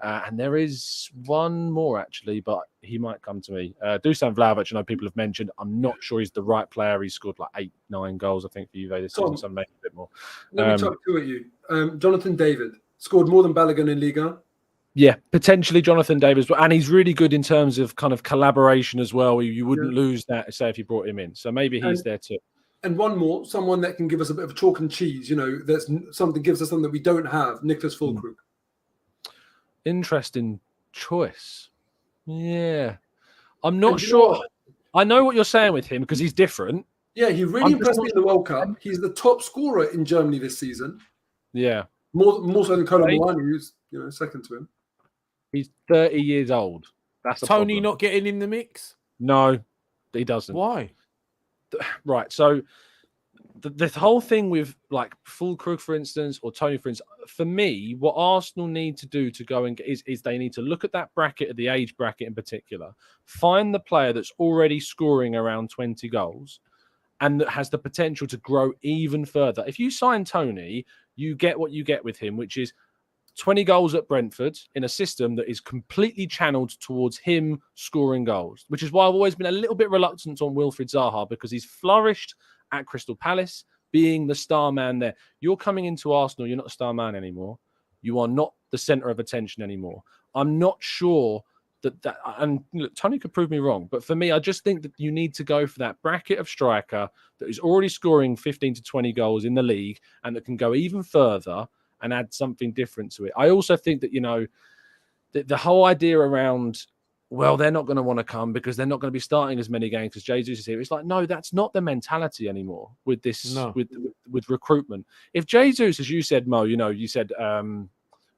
And there is one more, actually, but he might come to me. Dusan Vlahovic, I know people have mentioned. I'm not sure he's the right player. He's scored like 8-9 goals, I think, for Juve this season, so maybe a bit more. Let me talk to you. Jonathan David scored more than Balogun in Liga. Yeah, potentially Jonathan Davis, and he's really good in terms of kind of collaboration as well. You wouldn't lose that, say, if you brought him in. So maybe he's there too. And one more, someone that can give us a bit of chalk and cheese. That's something gives us something that we don't have. Nicholas Füllkrug. Interesting choice. Yeah, I'm not sure. I know what you're saying with him because he's different. Yeah, he really impressed me in the World Cup. He's the top scorer in Germany this season. Yeah, more so than Kolo Muani, who's second to him. He's 30 years old. That's Tony problem. not getting in the mix? No, he doesn't. Why? Right. So the whole thing with like Füllkrug, for instance, or Tony, for instance, for me, what Arsenal need to do to go and get is they need to look at that bracket, at the age bracket in particular, find the player that's already scoring around 20 goals and that has the potential to grow even further. If you sign Tony, you get what you get with him, which is 20 goals at Brentford in a system that is completely channeled towards him scoring goals, which is why I've always been a little bit reluctant on Wilfried Zaha, because he's flourished at Crystal Palace, being the star man there. You're coming into Arsenal, you're not a star man anymore. You are not the centre of attention anymore. I'm not sure that and look, Tony could prove me wrong, but for me, I just think that you need to go for that bracket of striker that is already scoring 15 to 20 goals in the league and that can go even further and add something different to it. I also think that, the whole idea around, well, they're not going to want to come because they're not going to be starting as many games because Jesus is here. It's like, no, that's not the mentality anymore with this, with recruitment. If Jesus, as you said, Mo, you said,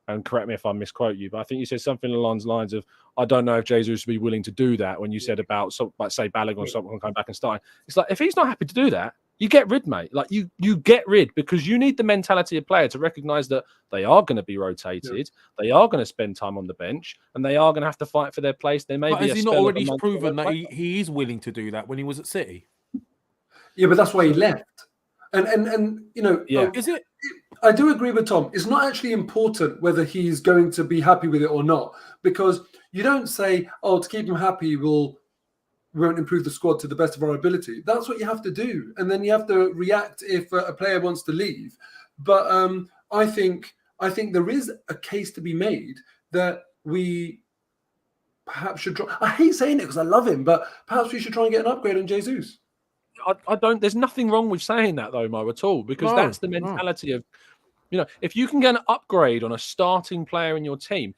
and correct me if I misquote you, but I think you said something along the lines of, I don't know if Jesus would be willing to do that when you said about, like, say, Balogun or someone coming back and starting. It's like, if he's not happy to do that, you get rid, mate. Like, you get rid, because you need the mentality of player to recognise that they are going to be rotated, they are going to spend time on the bench, and they are going to have to fight for their place. There may be has he not already proven that he is willing to do that when he was at City? Yeah, but that's why he left. And Is it? I do agree with Tom. It's not actually important whether he's going to be happy with it or not, because you don't say, to keep him happy, we won't improve the squad to the best of our ability. That's what you have to do. And then you have to react if a player wants to leave. But I think there is a case to be made that we perhaps should try. I hate saying it because I love him, but perhaps we should try and get an upgrade on Jesus. I don't. There's nothing wrong with saying that, though, Mo, at all, because that's the mentality of, if you can get an upgrade on a starting player in your team,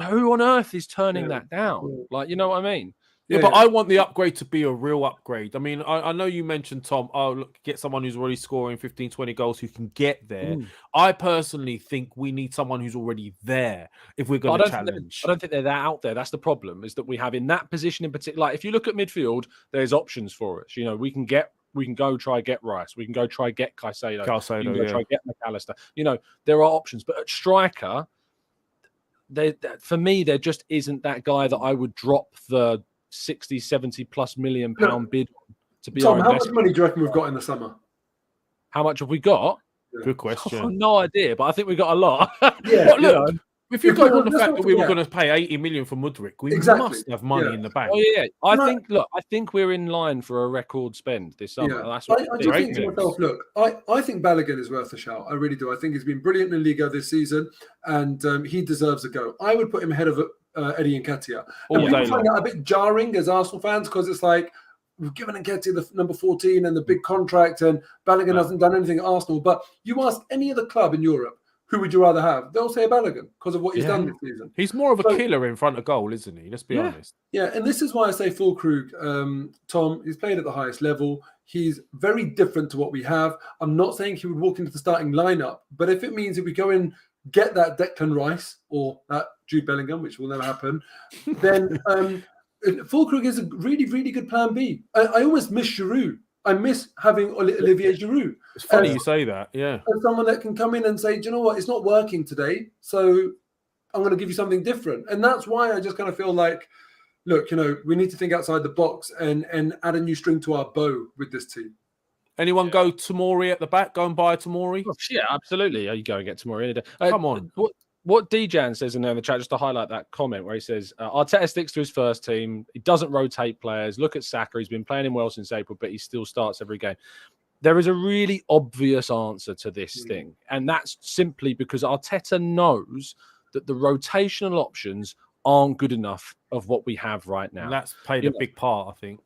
who on earth is turning that down? Like, you know what I mean? Yeah, but I want the upgrade to be a real upgrade. I mean, I know you mentioned, Tom, look, get someone who's already scoring 15, 20 goals who can get there. I personally think we need someone who's already there if we're going to challenge. I don't think they're that out there. That's the problem, is that we have in that position in particular. Like, if you look at midfield, there's options for us. We can go try get Rice. We can go try get Caicedo. We can go try get McAllister. There are options. But at striker, for me, there just isn't that guy that I would drop the 60, 70 plus £1 million bid to be Tom, our how much investment. money do you reckon we've got in the summer? How much have we got? Good question. No idea, but I think we got a lot. Look, if you go on the fact that we were going to pay 80 million for Mudryk, we must have money in the bank. Oh yeah, I think we're in line for a record spend this summer. Yeah. That's what I just think to myself, look, I think Balogun is worth a shout. I really do. I think he's been brilliant in Liga this season, and he deserves a go. I would put him ahead of Eddie Nketiah. And people find that a bit jarring as Arsenal fans, because it's like, we've given Nketiah the number 14 and the big contract, and Balogun hasn't done anything at Arsenal. But you ask any other club in Europe, who would you rather have? They'll say Balogun because of what he's done this season. He's more of a killer in front of goal, isn't he? Let's be honest. Yeah, and this is why I say Füllkrug, Tom, he's played at the highest level. He's very different to what we have. I'm not saying he would walk into the starting lineup, but if it means that we go and get that Declan Rice or that Jude Bellingham, which will never happen, then Füllkrug is a really, really good plan B. I almost miss Giroud. I miss having Olivier Giroud. It's funny you say that, yeah. As someone that can come in and say, do you know what, it's not working today, so I'm going to give you something different. And that's why I just kind of feel like, look, we need to think outside the box and add a new string to our bow with this team. Anyone go Tomori at the back? Go and buy a Tomori? Oh, yeah, absolutely. You go and get Tomori any day. Come on. What Dejan says in there in the chat, just to highlight that comment where he says, Arteta sticks to his first team. He doesn't rotate players. Look at Saka. He's been playing him well since April, but he still starts every game. There is a really obvious answer to this thing. And that's simply because Arteta knows that the rotational options aren't good enough of what we have right now. And that's played a big part, I think.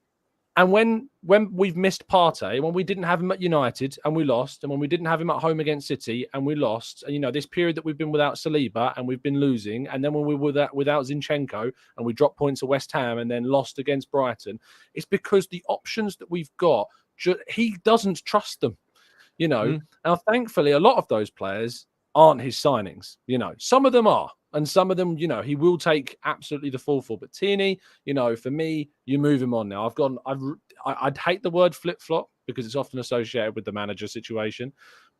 And when we've missed Partey, when we didn't have him at United and we lost, and when we didn't have him at home against City and we lost, and this period that we've been without Saliba and we've been losing, and then when we were without Zinchenko and we dropped points at West Ham and then lost against Brighton, it's because the options that we've got, he doesn't trust them. Now, thankfully, a lot of those players aren't his signings. Some of them are. And some of them, he will take absolutely the fall for. But Tierney, for me, you move him on now. I'd hate the word flip-flop because it's often associated with the manager situation.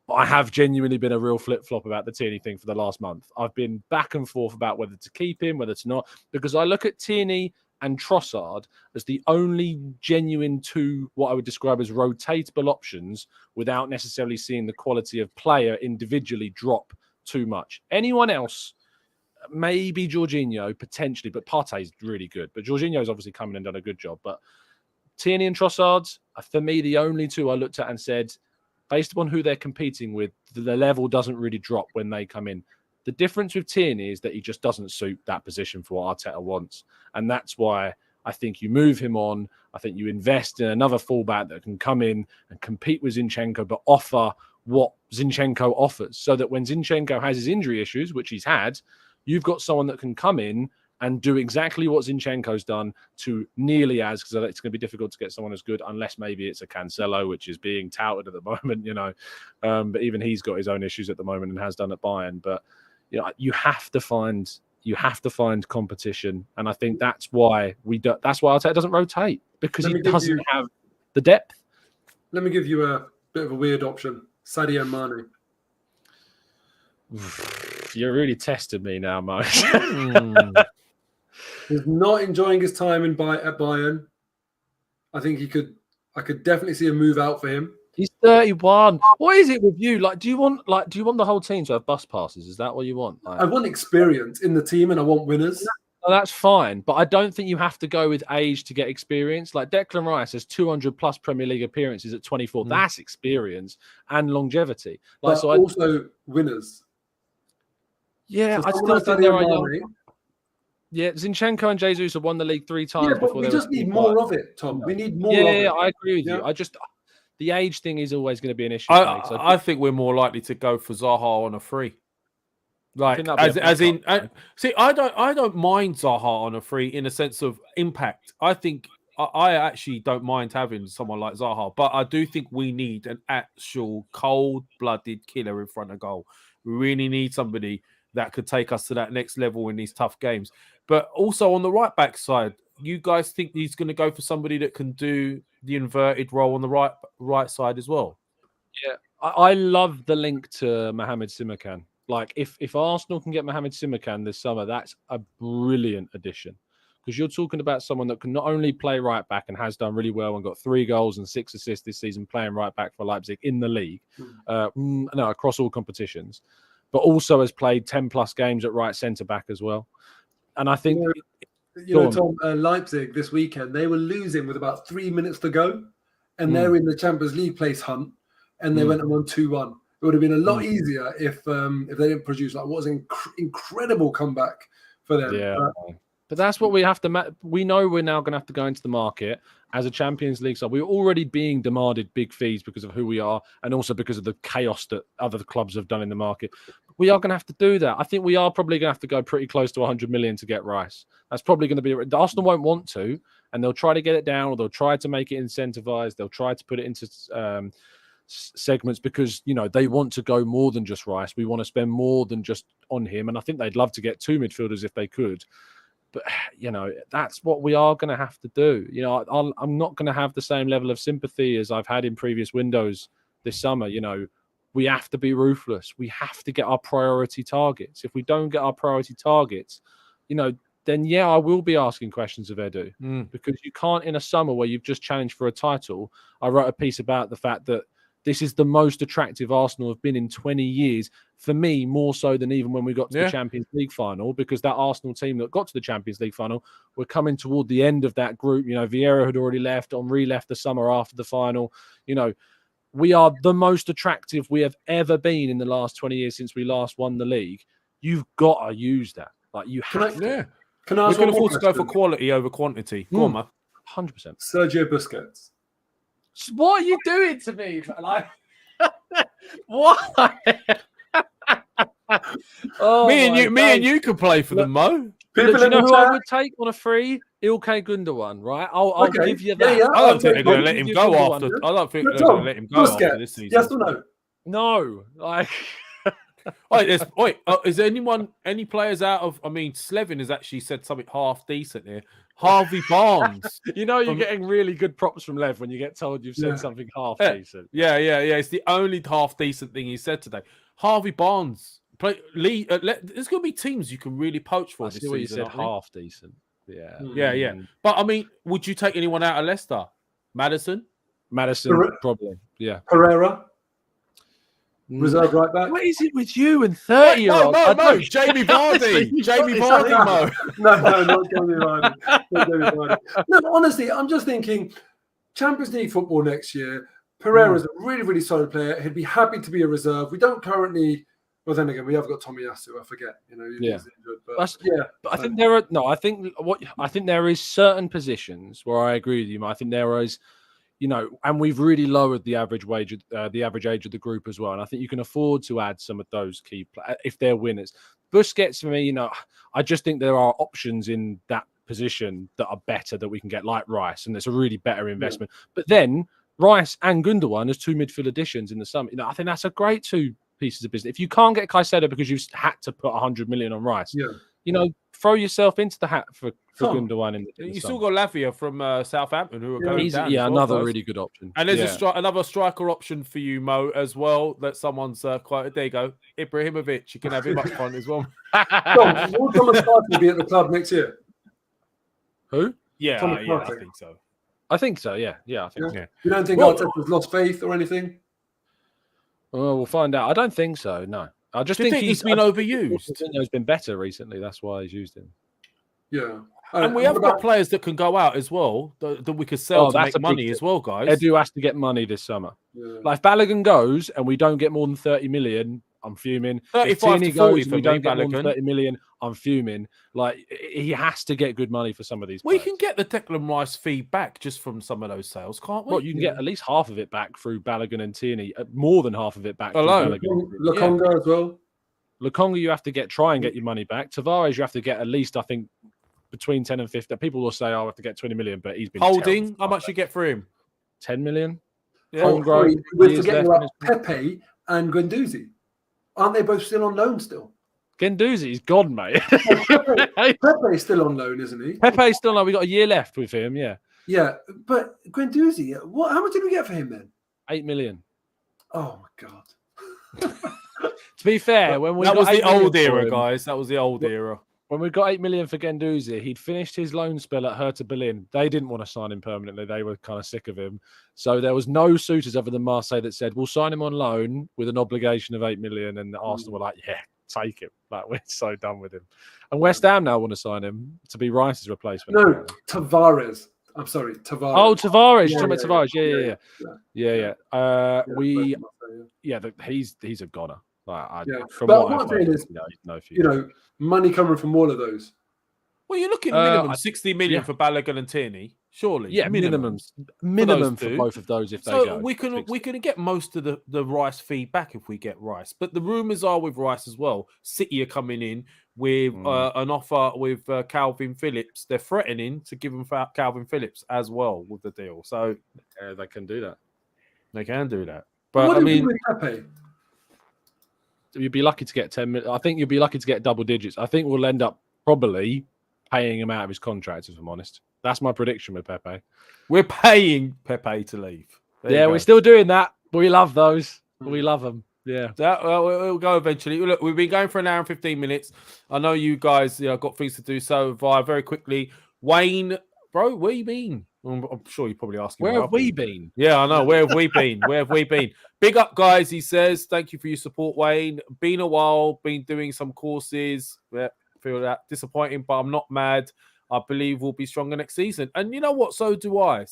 But I have genuinely been a real flip-flop about the Tierney thing for the last month. I've been back and forth about whether to keep him, whether to not, because I look at Tierney and Trossard as the only genuine two, what I would describe as rotatable options, without necessarily seeing the quality of player individually drop too much. Anyone else, maybe Jorginho, potentially, but Partey's really good. But Jorginho's obviously come in and done a good job. But Tierney and Trossard are, for me, the only two I looked at and said, based upon who they're competing with, the level doesn't really drop when they come in. The difference with Tierney is that he just doesn't suit that position for what Arteta wants. And that's why I think you move him on. I think you invest in another fullback that can come in and compete with Zinchenko, but offer what Zinchenko offers, so that when Zinchenko has his injury issues, which he's had, you've got someone that can come in and do exactly what Zinchenko's done to nearly as, because it's going to be difficult to get someone as good unless maybe it's a Cancelo, which is being touted at the moment, but even he's got his own issues at the moment and has done at Bayern. But you have to find competition, and I think that's why that's why Arteta doesn't rotate, because he doesn't have the depth. Let me give you a bit of a weird option: Sadio Mane. You're really testing me now, Mo. He's not enjoying his time at Bayern. I think I could definitely see a move out for him. He's 31. What is it with you? Do you want the whole team to have bus passes? Is that what you want? I want experience in the team and I want winners. No, that's fine, but I don't think you have to go with age to get experience. Like Declan Rice has 200 plus Premier League appearances at 24. That's experience and longevity. Also winners. Yeah, so I still think there are young. Yeah, Zinchenko and Jesus have won the league 3 times. Yeah, but we just need more of it, Tom. We need more of it. Yeah, I agree with you. The age thing is always going to be an issue. I think we're more likely to go for Zaha on a free. I don't mind Zaha on a free in a sense of impact. I think I actually don't mind having someone like Zaha, but I do think we need an actual cold-blooded killer in front of goal. We really need somebody that could take us to that next level in these tough games. But also on the right back side, you guys think he's going to go for somebody that can do the inverted role on the right side as well? Yeah, I love the link to Mohamed Simakan. Like, if Arsenal can get Mohamed Simakan this summer, that's a brilliant addition. Because you're talking about someone that can not only play right back and has done really well and got 3 goals and 6 assists this season playing right back for Leipzig in the league, across all competitions, but also has played 10 plus games at right centre back as well. And I think, Tom, Leipzig this weekend, they were losing with about 3 minutes to go, and they're in the Champions League place hunt, and they went and won 2-1. It would have been a lot easier if they didn't produce what was an incredible comeback for them. Yeah. But that's what we have to. We know we're now going to have to go into the market as a Champions League side. We're already being demanded big fees because of who we are, and also because of the chaos that other clubs have done in the market. We are going to have to do that. I think we are probably going to have to go pretty close to 100 million to get Rice. That's probably going to be. Arsenal won't want to, and they'll try to get it down, or they'll try to make it incentivized. They'll try to put it into segments because they want to go more than just Rice. We want to spend more than just on him, and I think they'd love to get 2 midfielders if they could. But, that's what we are going to have to do. I'm not going to have the same level of sympathy as I've had in previous windows this summer. We have to be ruthless. We have to get our priority targets. If we don't get our priority targets, then, I will be asking questions of Edu. Because you can't, in a summer where you've just challenged for a title. I wrote a piece about the fact that this is the most attractive Arsenal have been in 20 years. For me, more so than even when we got to the Champions League final, because that Arsenal team that got to the Champions League final were coming toward the end of that group. Vieira had already left, Henry left the summer after the final. We are the most attractive we have ever been in the last 20 years since we last won the league. You've got to use that. Like, you have to. Yeah. Can I ask we can afford to go for quality over quantity. Go on, man. 100%. Sergio Busquets. What are you doing to me? Like, why? Me and you can play for them, Mo. Look, you know who I would take on a free? Ilkay Gundogan, right? I'll give you that. Yeah. I don't think they're going to let him go after. I don't think they're going to let him go after this season. Yes or no? No, like. Is there any players out of? I mean, Slevin has actually said something half decent here. Harvey Barnes. You know, you're getting really good props from Lev when you get told you've said something half decent. Yeah. It's the only half decent thing he said today. Harvey Barnes. There's going to be teams you can really poach for I this see what you season. said, half decent. Yeah. Yeah. But, I mean, would you take anyone out of Leicester? Madison, probably. Yeah. Pereira, reserve right back. What is it with you and 30-year-olds? No, Jamie Vardy. Jamie Vardy, Mo. No, not Jamie Vardy. Not Jamie Vardy. No, honestly, I'm just thinking Champions League football next year. Pereira's a really, really solid player. He'd be happy to be a reserve. We don't currently. Well, then again, we have got Tomiyasu. I forget. You know, he's injured, but I think there are I think there is certain positions where I agree with you. I think there is, you know, and we've really lowered the average age of the group as well. And I think you can afford to add some of those key players if they're winners. Busquets, for me, you know, I just think there are options in that position that are better that we can get, like Rice, and it's a really better investment. But then Rice and Gundogan as two midfield additions in the summer, you know, I think that's a great two pieces of business. If you can't get Caicedo because you've had to put 100 million on Rice, you know, throw yourself into the hat for Gundogan. In the still got Lavia from Southampton who are going down. Another really good option. And there's another striker option for you, Mo, as well. That someone's quite. There you go, Ibrahimovic. You can have him up front as well. Will Thomas Partey be at the club next year? Who? Yeah, I think so. I think so. Yeah, I think so. You don't think Arteta's lost faith or anything? Well, we'll find out. I don't think so. No, I just think he's been overused. He's been better recently. That's why he's used him. Yeah, and we have got players that can go out as well that we could sell to make money as well, guys. Edu has to get money this summer. Yeah. Like if Balogun goes and we don't get more than 30 million, I'm fuming. 35 to 40 for we don't get Balogun. more than 30 million, I'm fuming. Like he has to get good money for some of these. We can get the Declan Rice fee back just from some of those sales, can't we? Well, you can get at least half of it back through Balogun and Tierney. More than half of it back. Alone. Lokonga as well. Lokonga, you have to try and get your money back. Tavares, you have to get at least, I think, between 10 and 50. People will say, "Oh, I have to get 20 million," but he's been holding. How much you get for him? 10 million. Yeah. We're forgetting about Pepe and Guendouzi. Aren't they both still on loan still? Guendouzi's gone, mate. Pepe's still on loan, isn't he? Pepe's still on loan. We got a year left with him, yeah. Yeah, but Guendouzi, how much did we get for him then? 8 million. Oh my god. To be fair, when we that was the old era, him, guys. That was the old era. When we got 8 million for Guendouzi, he'd finished his loan spell at Hertha Berlin. They didn't want to sign him permanently. They were kind of sick of him. So there was no suitors other than Marseille that said, we'll sign him on loan with an obligation of 8 million. And Arsenal were like, yeah, take him. Like, we're so done with him. And West Ham now want to sign him to be Rice's replacement. No, Tavares. I'm sorry, Tavares. Oh, Tavares. You're talking about Tavares. Yeah. He's a goner. From but what I'm saying is, money coming from all of those. Well, you're looking minimum 60 million for Balogun and Tierney, surely. Yeah, minimum for both of those if they go. We can get most of the Rice fee back if we get Rice. But the rumours are with Rice as well. City are coming in with an offer with Calvin Phillips. They're threatening to give him Calvin Phillips as well with the deal. So they can do that. They can do that. But what I mean, with Pepe? You'd be lucky to get 10 million. I think you'd be lucky to get double digits. I think we'll end up probably paying him out of his contract, if I'm honest. That's my prediction with Pepe. We're paying Pepe to leave. We're still doing that. We love those. We love them. Yeah. We'll go eventually. Look, we've been going for an hour and 15 minutes. I know you guys got things to do. So, very quickly, Wayne, bro, where you been? I'm sure you're probably asking. Where have we been? Yeah, I know. Where have we been? Where have we been? Big up, guys. He says, thank you for your support, Wayne. Been a while. Been doing some courses. Yeah, feel that disappointing, but I'm not mad. I believe we'll be stronger next season. And you know what? So do I.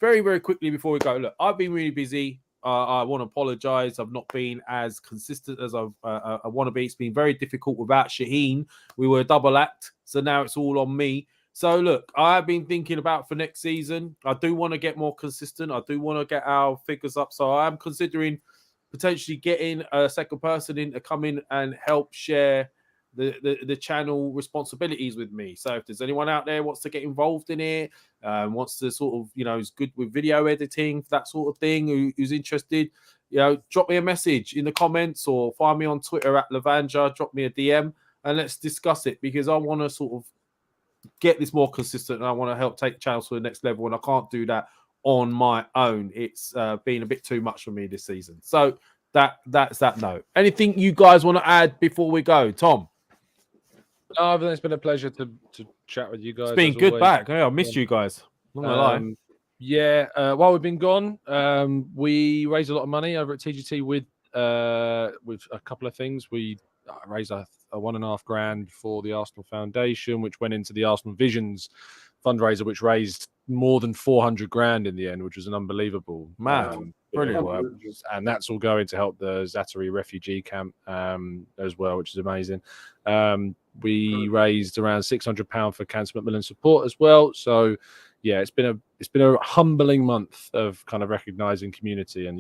Very, very quickly before we go. Look, I've been really busy. I want to apologize. I've not been as consistent as I want to be. It's been very difficult without Shaheen. We were a double act, so now it's all on me. So, look, I've been thinking about for next season. I do want to get more consistent. I do want to get our figures up. So I'm considering potentially getting a second person in to come in and help share the channel responsibilities with me. So if there's anyone out there wants to get involved in it, wants to sort of, is good with video editing, that sort of thing, who's interested, drop me a message in the comments or find me on Twitter at Lavanja, drop me a DM and let's discuss it because I want to sort of get this more consistent, and I want to help take channels to the next level, and I can't do that on my own. It's been a bit too much for me this season. So that's that note. Anything you guys want to add before we go, Tom? No, I think it's been a pleasure to chat with you guys. It's been good always. back. Yeah, I missed you guys. Not gonna lie. Yeah, while we've been gone, we raised a lot of money over at TGT with a couple of things. We raised a $1,500 for the Arsenal Foundation, which went into the Arsenal Visions fundraiser, which raised more than $400,000 in the end, which was an unbelievable brilliant work. And that's all going to help the Zatari refugee camp as well, which is amazing. We raised around £600 for Cancer Macmillan support as well. So yeah, it's been a humbling month of kind of recognizing community, and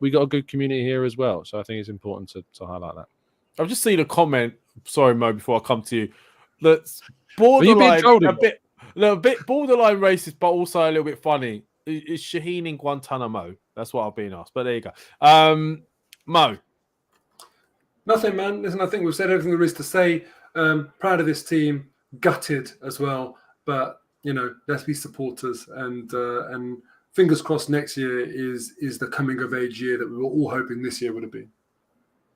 we got a good community here as well. So I think it's important to highlight that. I've just seen a comment. Sorry, Mo, before I come to you. That's borderline a bit borderline racist, but also a little bit funny. Is Shaheen in Guantanamo? That's what I've been asked. But there you go. Mo. Nothing, man. Listen, I think we've said everything there is to say. Proud of this team, gutted as well. But let's be supporters, and fingers crossed next year is the coming of age year that we were all hoping this year would have been.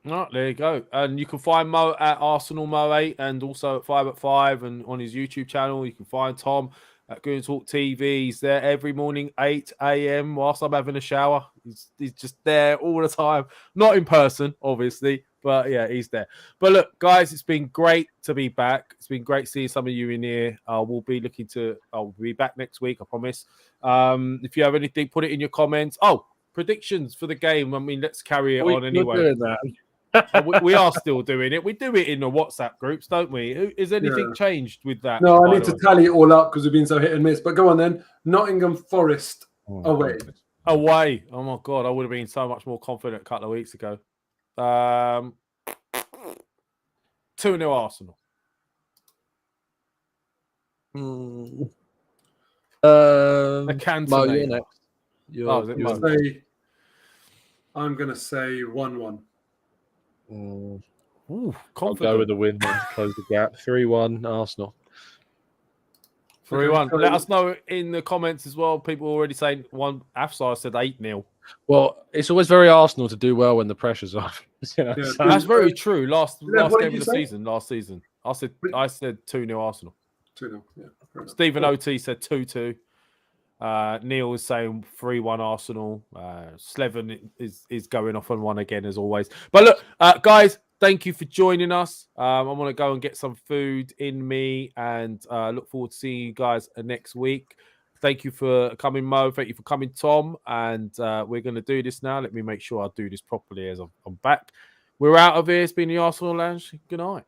Oh, there you go. And you can find Mo at Arsenal Mo8 and also at 5 at 5 and on his YouTube channel. You can find Tom at Goon Talk TV. He's there every morning, 8 a.m. whilst I'm having a shower. He's just there all the time. Not in person, obviously, but yeah, he's there. But look, guys, it's been great to be back. It's been great seeing some of you in here. I'll be back next week, I promise. If you have anything, put it in your comments. Oh, predictions for the game. I mean, let's carry it on anyway. Doing that. We are still doing it. We do it in the WhatsApp groups, don't we? Is anything changed with that? No, I need to tally it all up because we've been so hit and miss. But go on then. Nottingham Forest away. Away. Oh my God, I would have been so much more confident a couple of weeks ago. 2-0 Arsenal. A Cantona. You're next. I'm going to say 1-1. Ooh, confident. I'll go with the win then to close the gap. 3-1 Arsenal. 3-1. Let us know in the comments as well. People already saying one. Afsar said 8-0. Well, it's always very Arsenal to do well when the pressure's off. Yeah, that's very true. Last game of the say? season, last season, I said 2-0 Arsenal. 2-0. Yeah. Stephen OT said 2-2. Neil is saying 3-1 Arsenal. Slevin is going off on one again as always. But look, guys, thank you for joining us. I want to go and get some food in me and look forward to seeing you guys next week. Thank you for coming, Mo. Thank you for coming, Tom. And we're going to do this now. Let me make sure I do this properly as I'm back. We're out of here. It's been the Arsenal Lounge. Good night.